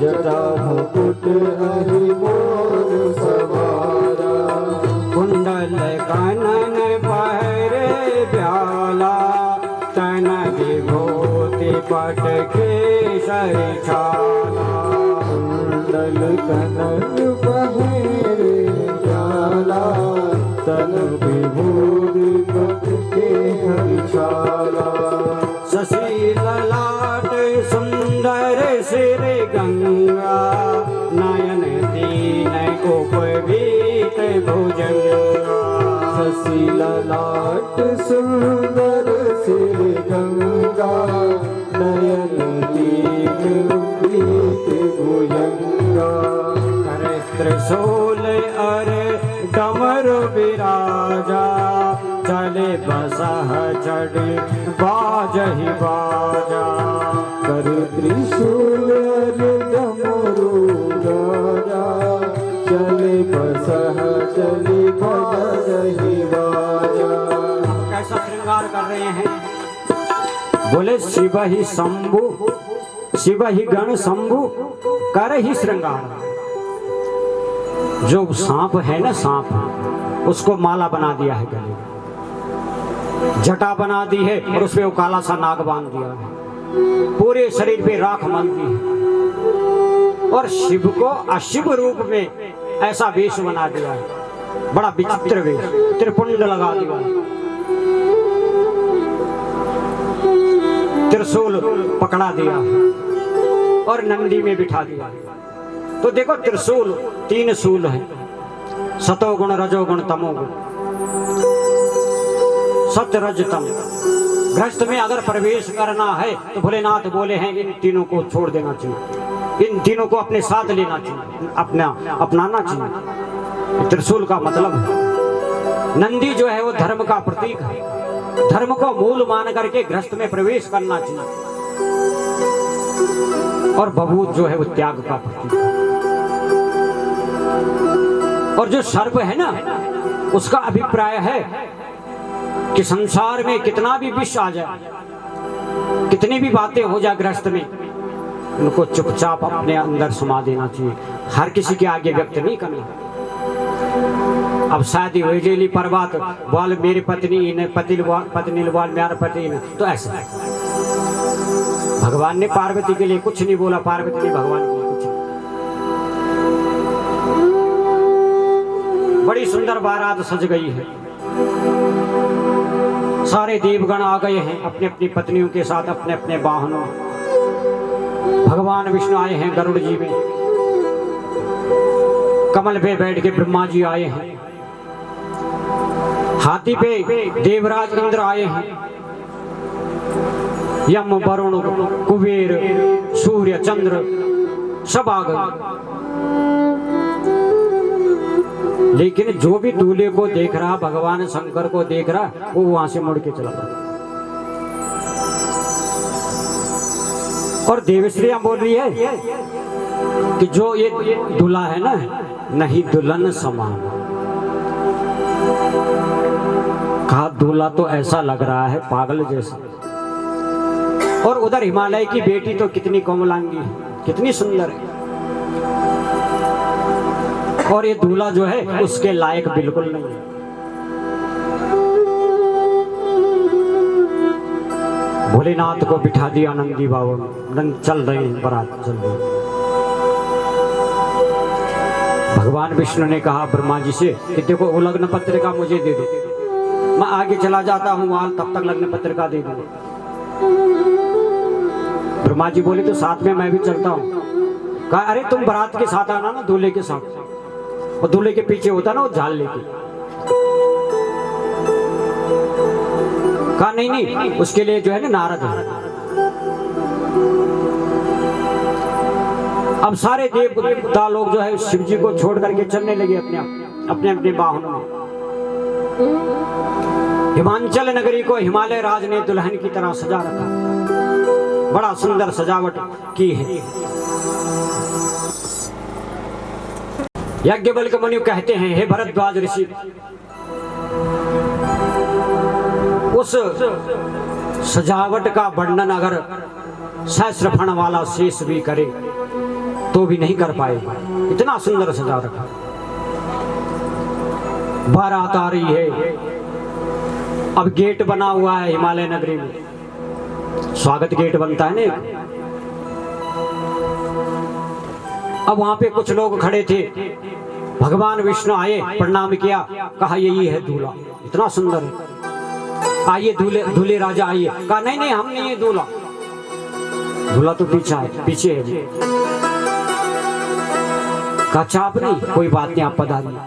जटा मुकुट हरि मोर सवारा कुंडल कानन पहरे ब्याला तन विभूति पट केसरी छाला कुंडल कनन पहरे जाला तन विभूति पट के हरिछाला शशि ललाट सुंदर सिर गंगा नयन दीन उपवीत भुजंगा शशि ललाट सुंदर सिर गंगा नयन दीन प्रीत भुजंगा करे त्रिशूल अरे डमरू विराजा चले बसह चढ़ बाजहि बाजा कर त्रिशूल डमरू राजा चले बसह चली बजहि बाजा कैसा श्रृंगार कर रहे हैं? बोले शिव ही शंभु शिव ही गण शंभु कर ही श्रृंगार। जो सांप है ना, सांप उसको माला बना दिया है गले में, जटा बना दी है और उसमें वो काला सा नाग बांध दिया है, पूरे शरीर पे राख मल दी है और शिव को अशिव रूप में ऐसा वेश बना दिया है, बड़ा विचित्र वेश, त्रिपुंड लगा दिया है, त्रिशूल पकड़ा दिया और नंदी में बिठा दिया। तो देखो त्रिशूल 3 शूल है, सतोगुण रजोगुण तमोगुण, सत्य रज तम। गृहस्थ में अगर प्रवेश करना है तो भोलेनाथ बोले हैं इन तीनों को छोड़ देना चाहिए, इन तीनों को अपने साथ लेना चाहिए, अपनाना चाहिए। त्रिशूल का मतलब है नंदी जो है वो धर्म का प्रतीक है, धर्म को मूल मान करके गृहस्थ में प्रवेश करना चाहिए, और बबूत जो है वो त्याग का प्रतीक है। और जो सर्प है ना, उसका अभिप्राय है कि संसार में कितना भी विष आ जाए, कितनी भी बातें हो जाए गृहस्थ में, उनको चुपचाप अपने अंदर समा देना चाहिए, हर किसी के आगे व्यक्त नहीं करना। अब शादी हुई लेली पर बात बोल मेरी पत्नी ने पति बोल मेरा पति ने, तो ऐसा भगवान ने पार्वती के लिए कुछ नहीं बोला, पार्वती ने भगवान के लिए कुछ नहीं। बड़ी सुंदर बारात सज गई है, सारे देवगण आ गए हैं अपनी अपनी पत्नियों के साथ, अपने अपने वाहनों। भगवान विष्णु आए हैं गरुड़ जी में, कमल पे बैठ के ब्रह्मा जी आए हैं, हाथी पे देवराज इंद्र आए हैं, यम वरुण कुबेर सूर्य चंद्र सब आ गए। लेकिन जो भी दूल्हे को देख रहा, भगवान शंकर को देख रहा, वो वहां से मुड़ के चला गया। और देवश्रिया बोल रही है कि जो ये दूल्हा है ना, नहीं दुल्हन समान। कहा दूल्हा तो ऐसा लग रहा है पागल जैसा। और उधर हिमालय की बेटी तो कितनी कोमलांगी है, कितनी सुंदर है, और ये दूल्हा जो है उसके लायक बिल्कुल नहीं है। भोलेनाथ को बिठा दिया नंदी बाबा में, चल रहे हैं बारात चल रही। भगवान विष्णु ने कहा ब्रह्मा जी से कि देखो वो लग्न पत्रिका मुझे दे दो, मैं आगे चला जाता हूँ वहां, तब तक लग्न पत्रिका दे दो। ब्रह्मा जी बोले तो साथ में मैं भी चलता हूँ। कहा अरे तुम बारात के साथ आना ना, दूल्हे के साथ, और दूल्हे के पीछे होता ना वो झाल लेके। कहा नहीं नहीं, उसके लिए जो है ना नारद है। अब सारे देवता लोग जो है शिव जी को छोड़ करके चलने लगे अपने अपने वाहनों में। हिमांचल नगरी को हिमालय राज ने दुल्हन की तरह सजा रखा, बड़ा सुंदर सजावट की है। याज्ञवल्क्य मुनि कहते हैं हे भरद्वाज ऋषि, उस सजावट का वर्णन अगर सहस्र फण वाला शेष भी करे तो भी नहीं कर पाए, इतना सुंदर सजा रखा। बारात आ रही है, अब गेट बना हुआ है हिमालय नगरी में, स्वागत गेट बनता है ना। अब वहां पे कुछ लोग खड़े थे, भगवान विष्णु आए, प्रणाम किया, कहा यही है दूल्हा, इतना सुंदर है, आइए दूल्हे दूल्हे राजा आइए। कहा नहीं नहीं हम नहीं है दूल्हा, दूल्हा तो पीछे है। कहा अच्छा आप नहीं, कोई बात नहीं आप पधारिए।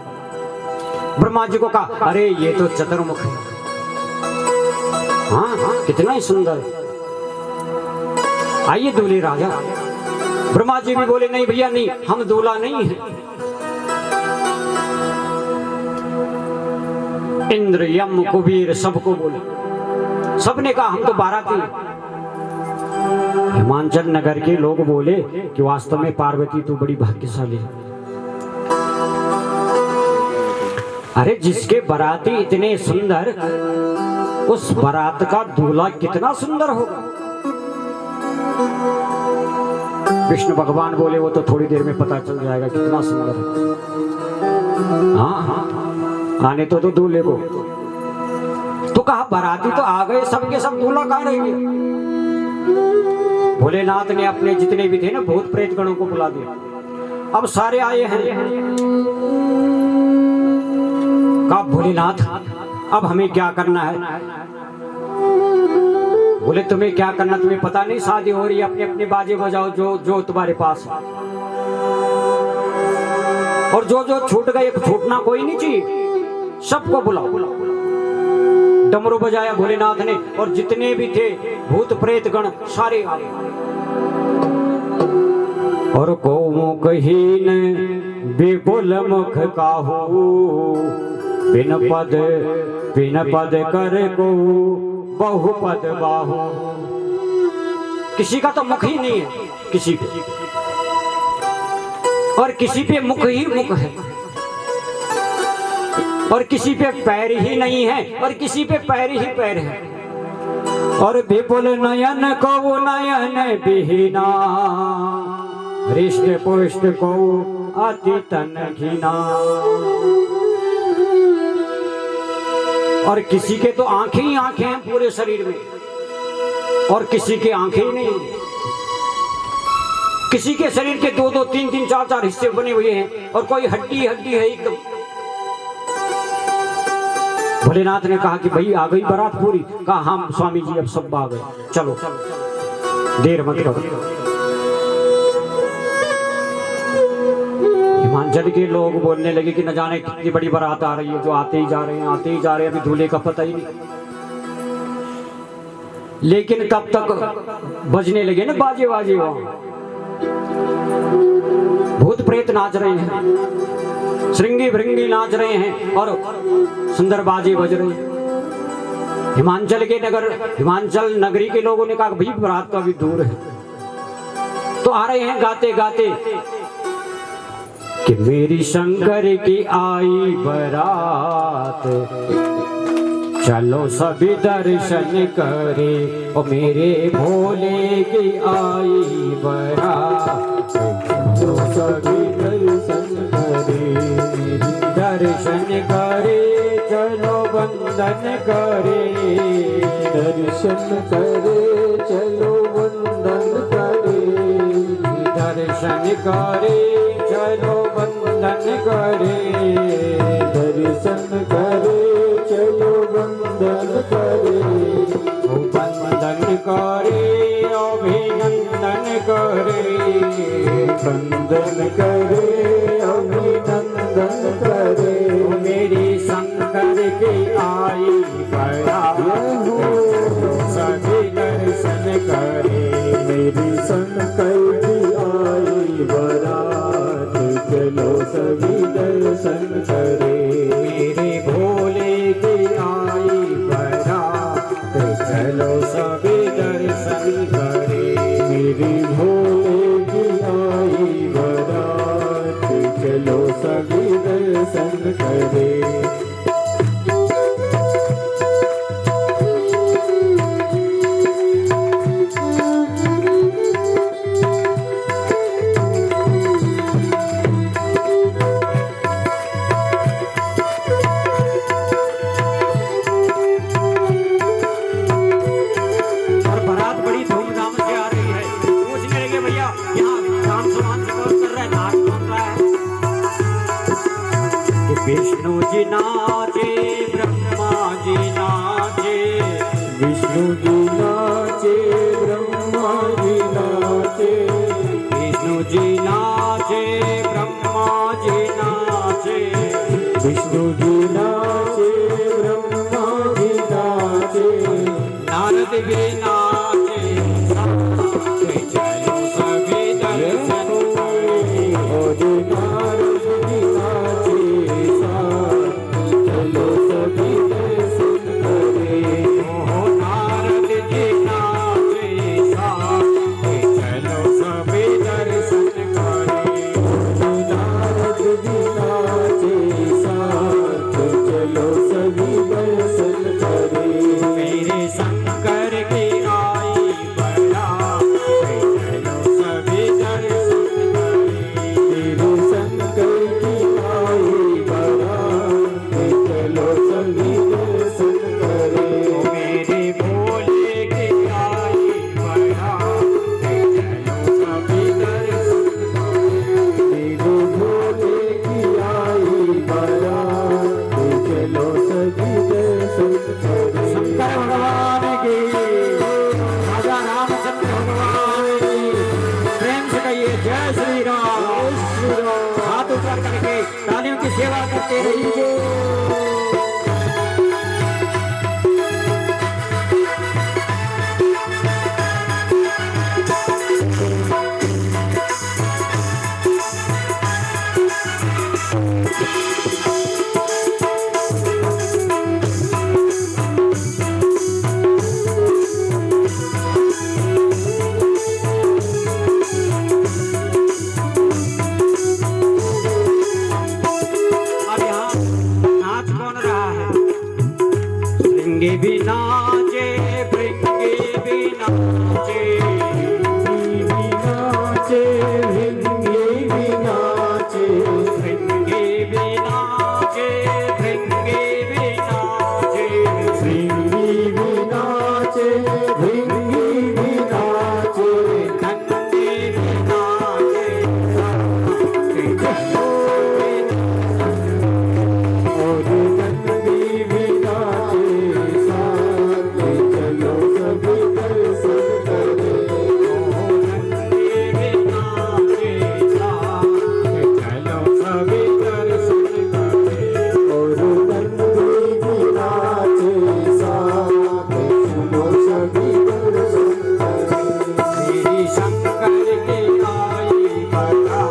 ब्रह्मा जी को कहा अरे ये तो चतुर्मुख है, हाँ हाँ कितना ही सुंदर, आइए दूल्हे राजा। ब्रह्मा जी भी बोले नहीं भैया नहीं, हम दूल्हा नहीं है। इंद्र यम कुबेर सबको बोले, सबने कहा हम तो बाराती। हिमांचल नगर के लोग बोले कि वास्तव में पार्वती तू बड़ी भाग्यशाली है। अरे जिसके बाराती इतने सुंदर, उस बारात का दूल्हा कितना सुंदर होगा। विष्णु भगवान बोले वो तो थोड़ी देर में पता चल जाएगा कितना सुंदर है। हाँ हाँ आने तो दूल्हे को। तो कहा बाराती तो आ गए, सबके सब दूल्हा कहाँ रहेंगे। भोलेनाथ ने अपने जितने भी थे ना भूत प्रेत गणों को बुला दिया, अब सारे आए हैं। कहा भोलेनाथ अब हमें क्या करना है। बोले तुम्हें क्या करना, तुम्हें पता नहीं शादी हो रही है, अपने अपने बाजे बजाओ जो जो तुम्हारे पास है, और जो जो छूट गए छूटना कोई नहीं चाहिए, सबको बुलाओ। डमरू बजाया भोलेनाथ ने, और जितने भी थे भूत प्रेत गण सारे आ गए। और को मुखहीन विपुल मुख काहू, बिन पद कर को बहुपद बाहु। किसी का तो मुख ही नहीं है किसी पे, और किसी पे मुख ही मुख है, और किसी पे पैर ही नहीं है, और किसी पे पैर ही पैर है। और विपुल नयन को नयन बिहीना, हृष्ट पुष्ट को अति तन घिना। और किसी के तो आंखें ही आंखें हैं पूरे शरीर में, और किसी के आंखें ही नहीं। किसी के शरीर के दो दो तीन तीन चार चार हिस्से बने हुए हैं, और कोई हड्डी हड्डी है एकदम। भोलेनाथ ने कहा कि भाई आ गई बारात पूरी। कहा हाँ स्वामी जी अब सब आ गए, चलो देर मत करो। हिमांचल के लोग बोलने लगे कि न जाने कितनी बड़ी बारात आ रही है, जो आते ही जा रहे हैं आते ही जा रहे हैं, अभी दूल्हे का पता ही नहीं। लेकिन तब तक बजने लगे ना बाजे बाजे, वहां भूत प्रेत नाच रहे हैं, श्रृंगी भृंगी नाच रहे हैं, और सुंदर बाजे बज रहे हैं। हिमांचल नगरी के लोगों ने कहा भाई बारात तो अभी दूर है। तो आ रहे हैं गाते गाते कि मेरी शंकर की आई बारात, चलो सभी दर्शन करे। ओ मेरे भोले की आई बारात, चलो सभी दर्शन करे। दर्शन करे चलो वंदन करे, दर्शन करे चलो वंदन करे। दर्शन करे चलो वंदन करे। दर्शन करे चलो वंदन करे। वंदन करे अभिनंदन करे। वंदन करे अभिनंदन करे। मेरी शंकर की आई बारात, सभी दर्शन करे। मेरी शंकर की आई बारात, चलो सभी दर्शन करे। मेरे भोले की आई बारात, चलो सभी दर्शन करे। मेरी भोले की आई बारात, चलो सभी दर्शन करे। कि विष्णु जी नाचे ब्रह्मा जी नाचे, विष्णु जी नाचे ब्रह्मा जी नाचे, विष्णु जी नाचे ब्रह्मा जी नाचे, विष्णु जी नाचे ब्रह्मा जी नाचे, नारद भी नाचे, साथे चलो सभी दर्शन करे। और नारद जी नाचे साथ चलो सभी दर्शन करे। ओ नारद जी नाचे, साथे चलो सभी दर्शन करे। नारद जी नाचे साथ चलो सभी दर्शन करे। मेरे शंकर की आई बड़ा, चलो सभी दर्शन करे। तेरे शंकर की आई बारात चलो सभी दर्शन करे। मेरे भोले की आई बड़ा, चलो सभी दर्शन करे। तेरे भोले की आई बारात चलो सभी दर्शन करे। शंकर भगवान की, राजा रामचंद्र भगवान की, प्रेम से कहिए जय श्री राम। हाथ ऊपर करके तालियों की सेवा करते रहिए। अब यहाँ नाच कौन रहा है? श्रृंगी भी नाचे, भृंगी भी नाचे, नाचे हिंदी भी नाचे, श्रृंगी भी नाचे, भृंगी भी नाचे, सिंगी भी नाचे, भिंगी भी नाचे, नंदी भी नाचे, और नंदी भी नाचे, साथ चलो सभी दर्शन करे। नंदी भी नाचे, चलो सभी दर्शन करे। और नंदी भी नाचे, साथ चलो सभी दर्शन करे। श्री शंकर की आई बता,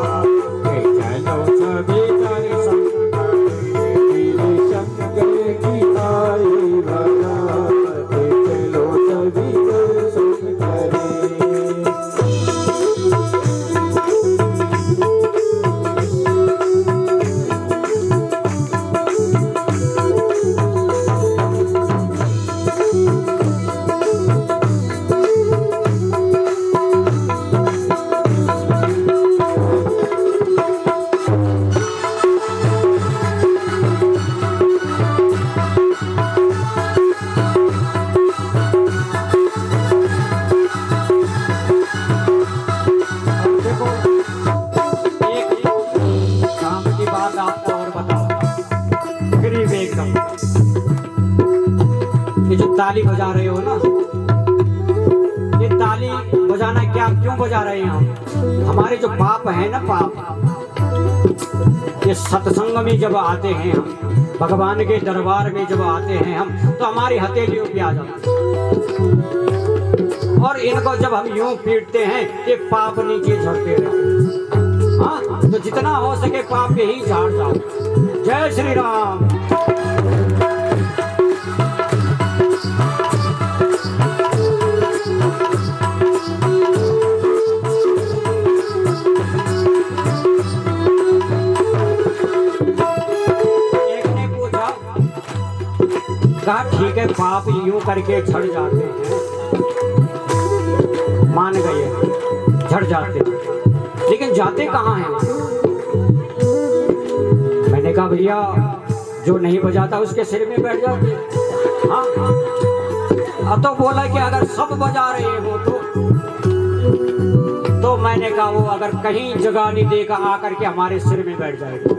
चलो सभी दर्शन करे। तेरे शंकर की आई बारात चलो सभी दर्शन करे। देखो, एक काम की बात आपको और बताओ, गरीब एकदम। ये जो ताली बजा रहे हो ना, ये ताली बजाना क्या क्यों बजा रहे हैं हम? हमारे जो पाप है ना, पाप, ये सत्संग में जब आते हैं हम, भगवान के दरबार में जब आते हैं हम, तो हमारी हथेलियों पे आ जाते हैं। और इनको जब हम यूं पीटते हैं, ये पाप नीचे झड़ते रहते। हाँ, तो जितना हो सके पाप यही झाड़ जाओ। जय श्री राम। एक ने पूछा, कहा ठीक है, पाप यूं करके झड़ जाते हैं, मान गए झड़ जाते, लेकिन जाते कहाँ हैं? मैंने कहा भैया, जो नहीं बजाता उसके सिर में बैठ जाते। हाँ, अब तो बोला कि अगर सब बजा रहे हो तो मैंने कहा वो अगर कहीं जगह नहीं देगा आकर के हमारे सिर में बैठ जाएगा।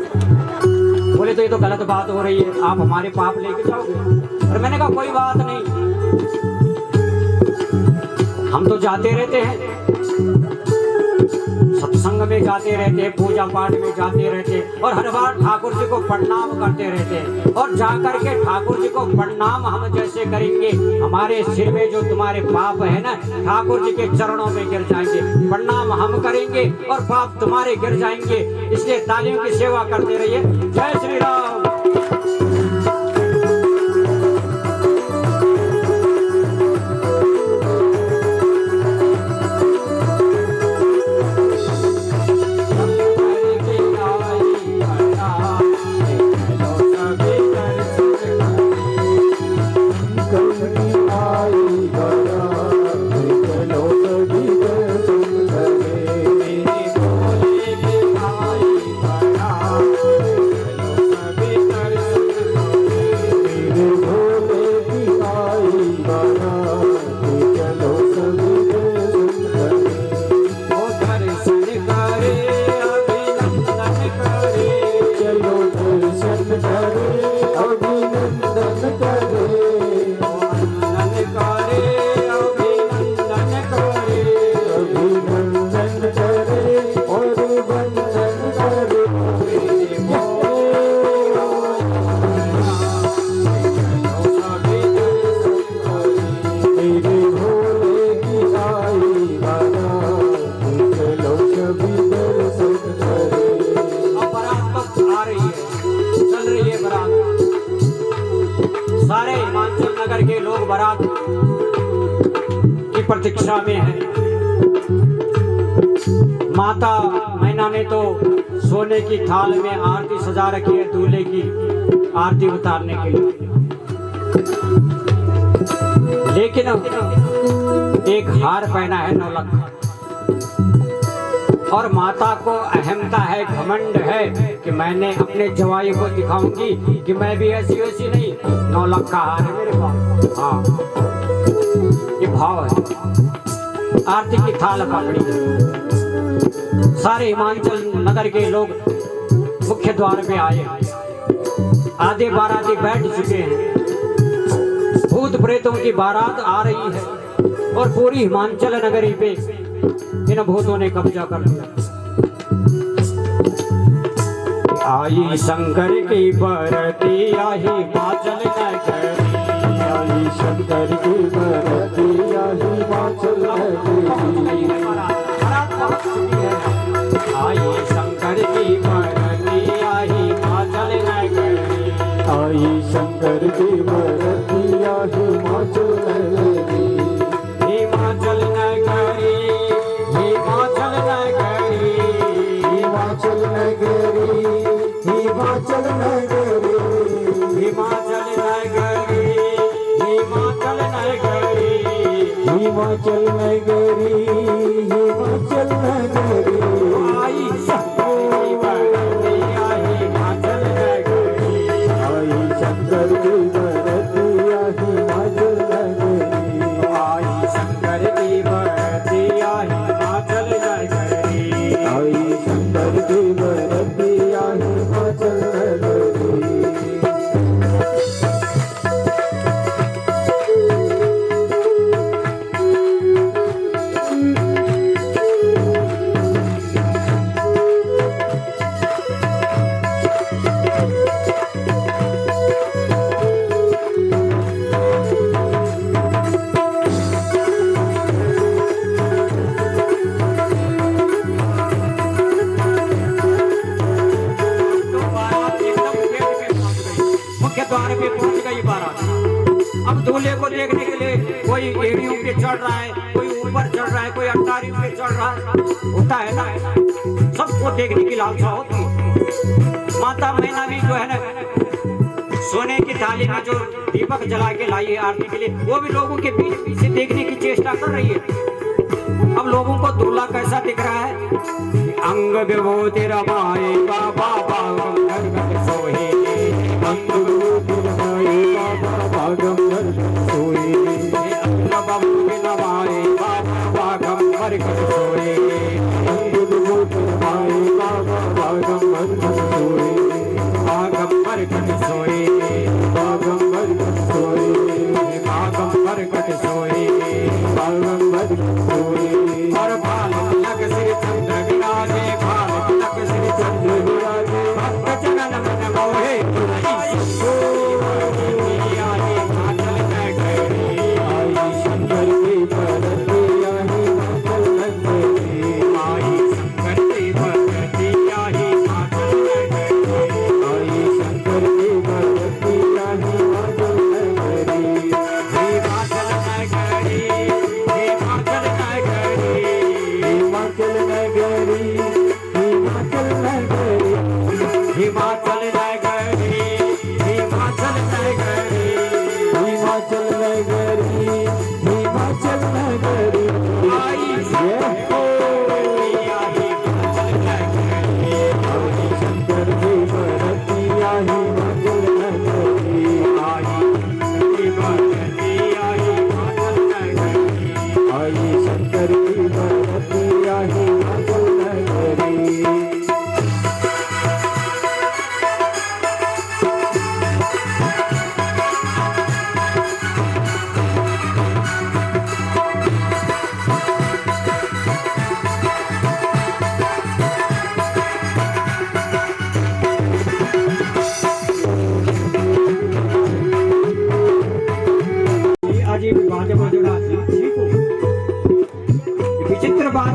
बोले तो ये तो गलत बात हो रही है, आप हमारे पाप लेके जाओगे। और मैंने कहा कोई बात नहीं, हम तो जाते रहते हैं, सत्संग में जाते रहते हैं, पूजा पाठ में जाते रहते हैं, और हर बार ठाकुर जी को प्रणाम करते रहते हैं। और जाकर के ठाकुर जी को प्रणाम हम जैसे करेंगे, हमारे सिर में जो तुम्हारे पाप है ना, ठाकुर जी के चरणों में गिर जाएंगे। प्रणाम हम करेंगे और पाप तुम्हारे गिर जाएंगे। इसलिए तालियों की सेवा करते रहिए। जय श्री राम। सारे हिमाचल नगर के लोग बारात की प्रतीक्षा में हैं। माता मैना ने तो सोने की थाल में आरती सजा रखी है, दूल्हे की आरती उतारने के लिए। लेकिन एक हार पहना है नौलख, और माता को अहमता है, घमंड है कि मैंने अपने जवाई को दिखाऊंगी कि मैं भी ऐसी वैसी नहीं। 9 लाख का हार है मेरे पास। हाँ, ये भाव है। आरती की थाल पकड़ी है। सारे हिमाचल नगर के लोग मुख्य द्वार पे आए, आधे बाराती बैठ चुके हैं। भूत प्रेतों की बारात आ रही है और पूरी हिमाचल नगरी पे इन भूतों ने कब्जा कर लिया। आई शंकर की बरती, आई हिमाचल नगरी, आई शंकर की बरती, आई हिमाचल नगरी। आई शंकर की बरती, आई हिमाचल नगरी, आई शंकर की बरती, आई हिमाचल नगरी। हिमाचल नगरी, हिमाचल नगरी, हिमाचल नगरी, हिमाचल नगरी, हिमाचल नगरी, हिमाचल नगरी, हिमाचल नगरी, हिमाचल नगरी। आई शंकर की बरती, आई हिमाचल नगरी, आई शंकर की बरती, आई हिमाचल नगरी, आई शंकर की बरती, आई हिमाचल नगरी, आई शंकर की बरती, आई हिमाचल नगरी। द्वार पे पहुंच गई बारात। अब दूल्हे को देखने के लिए कोई एड़ियों पे चढ़ रहा है, कोई ऊपर चढ़ रहा है, कोई अटारियों पे चढ़ रहा है। होता है ना, सबको देखने की लालसा होती है। माता मैना भी जो है ना, सोने की थाली में जो दीपक जला के लाई है आरती के लिए, वो भी लोगों के बीच पीछे देखने की चेष्टा कर रही है। अब लोगों को दूल्हा कैसा दिख रहा है? अंग विभूति रमाए बाबा सोहे, अंग विभूति रमाए बाबा सोहे, अंग विभूति रमाए बाबा सोहे, अंग विभूति रमाए बाबा सोहे,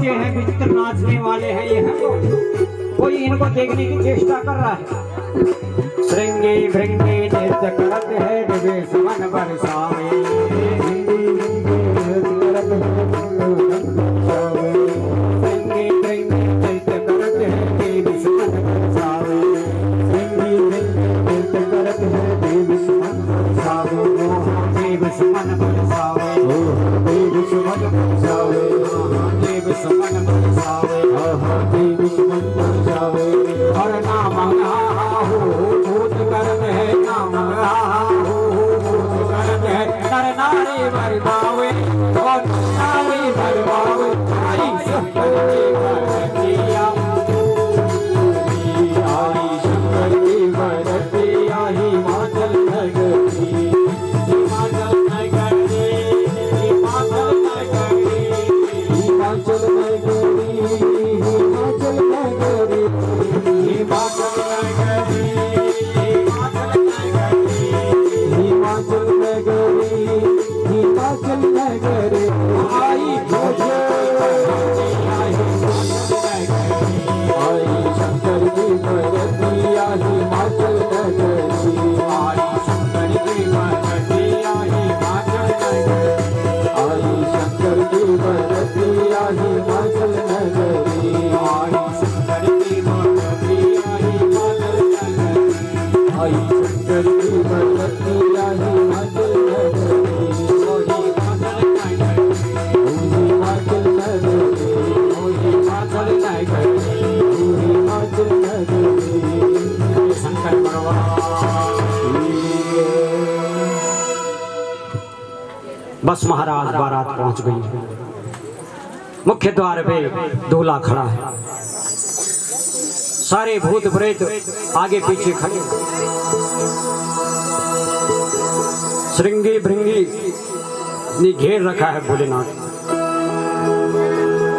बच्चे हैं, विचित्र नाचने वाले हैं, ये हैं कोई इनको देखने की चेष्टा कर रहा है। श्रृंगी भृंगी नृत्य करत है, निवेश मन बरसावे। श्रृंगी भृंगी नृत्य करत है, निवेश मन बरसावे। श्रृंगी भृंगी नृत्य करत है, निवेश मन बरसावे। निवेश मन बरसावे, निवेश मन बरसावे, निवेश मन बरसावे, निवेश मन बरसावे। और नाम हो भूत कर्म है, नाम हो भूत कर्म है। नर नारी बरबावे और नारी बरबावे, आई शंकर की बरतिया, आई शंकर की बरतिया, हिमाचल नगरी, हिमाचल नगरी, हिमाचल नगरी, हिमाचल नगरी, हिमाचल नगरी, हिमाचल नगरी, हिमाचल नगरी, हिमाचल नगरी। आई मुझे आई शंकर की बरतिया, हिमाचल नगरी, आई शंकर की बरतिया, हिमाचल नगरी, आई शंकर की बरतिया, हिमाचल नगरी, आई शंकर की बरतिया, हिमाचल नगरी, आई शंकर की बरतिया, हिमाचल नगरी, ओ हिमाचल नगरी, ओ हिमाचल नगरी, ओ हिमाचल नगरी, ओ हिमाचल नगरी। शंकर भगवान। बस महाराज बारात पहुंच गई। मुख्य द्वार पे दूल्हा खड़ा है, सारे भूत प्रेत आगे पीछे खड़े। श्रृंगी भृंगी ने घेर रखा है भोलेनाथ।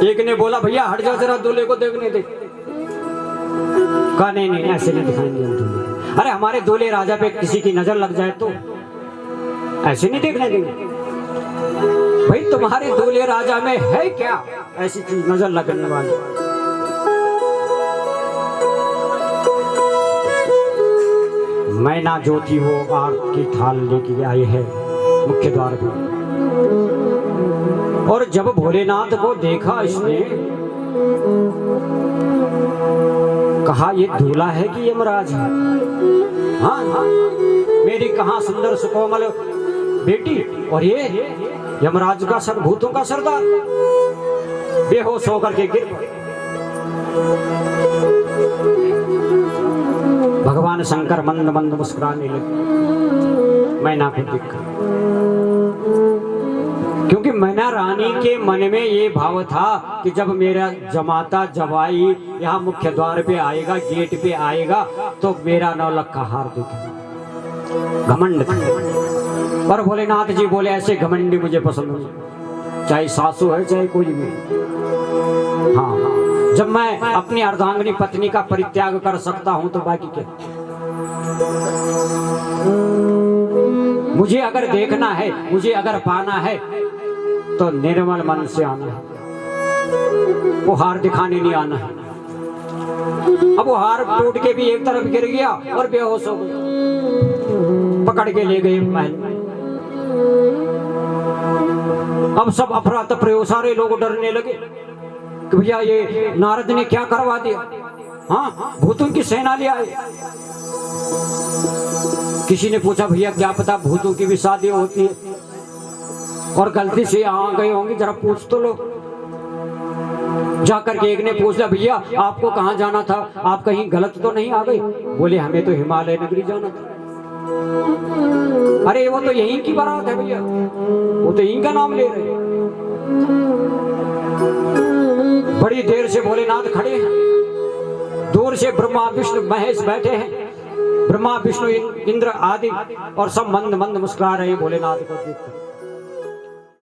एक ने बोला भैया हट जाओ जरा, दूल्हे को देखने दे। कहा नहीं नहीं ऐसे नहीं दिखाएंगे हम तुम्हें। अरे हमारे दूल्हे राजा पे किसी की नजर लग जाए तो ऐसे नहीं देखने देंगे। भाई तुम्हारे दूल्हे राजा में है क्या ऐसी चीज नजर लगने वाली? मैना जो थी वो आग की थाल लेके आई है मुख्य द्वार पे। और जब भोलेनाथ को देखा इसने, कहा ये दूल्हा है कि यमराज है? हाँ हाँ, मेरी कहाँ सुंदर सुकोमल बेटी और ये यमराज का सर, भूतों का सरदार। बेहोश होकर के गिर पड़े। भगवान शंकर मंद मंद मुस्कुराने लगे मैना को देखकर, क्योंकि मैना रानी के मन में ये भाव था कि जब मेरा जमाता जवाई यहाँ मुख्य द्वार पे आएगा, गेट पे आएगा, तो मेरा नौलखा हार देगा। घमंड। पर भोलेनाथ जी बोले ऐसे घमंडी मुझे पसंद नहीं, चाहे सासू है चाहे कोई भी। हाँ हाँ, जब मैं अपनी अर्धांगिनी पत्नी का परित्याग कर सकता हूं तो बाकी क्या? मुझे अगर देखना है, मुझे अगर पाना है तो निर्मल मन से आना है, वो हार दिखाने नहीं आना है। अब वो हार टूट के भी एक तरफ गिर गया और बेहोश हो गया। पकड़ के ले गए महल में। अब सब अफरा तफरी हो, सारे लोग डरने लगे कि भैया ये नारद ने क्या करवा दिया। हाँ, भूतों की सेना ले आए। किसी ने पूछा भैया क्या पता भूतों की भी शादी होती है और गलती से यहाँ गए होंगे, जरा पूछ तो लो। जाकर के एक ने पूछ लिया भैया आपको कहाँ जाना था, आप कहीं गलत तो नहीं आ गए? बोले हमें तो हिमालय नगरी जाना था। अरे वो तो यहीं की बारात है भैया, वो तो यहीं का नाम ले रहे हैं। बड़ी देर से भोलेनाथ खड़े हैं, दूर से ब्रह्मा विष्णु महेश बैठे हैं। ब्रह्मा विष्णु इंद्र आदि और सब मंद मंद मुस्कुरा रहे हैं भोलेनाथ को देखकर।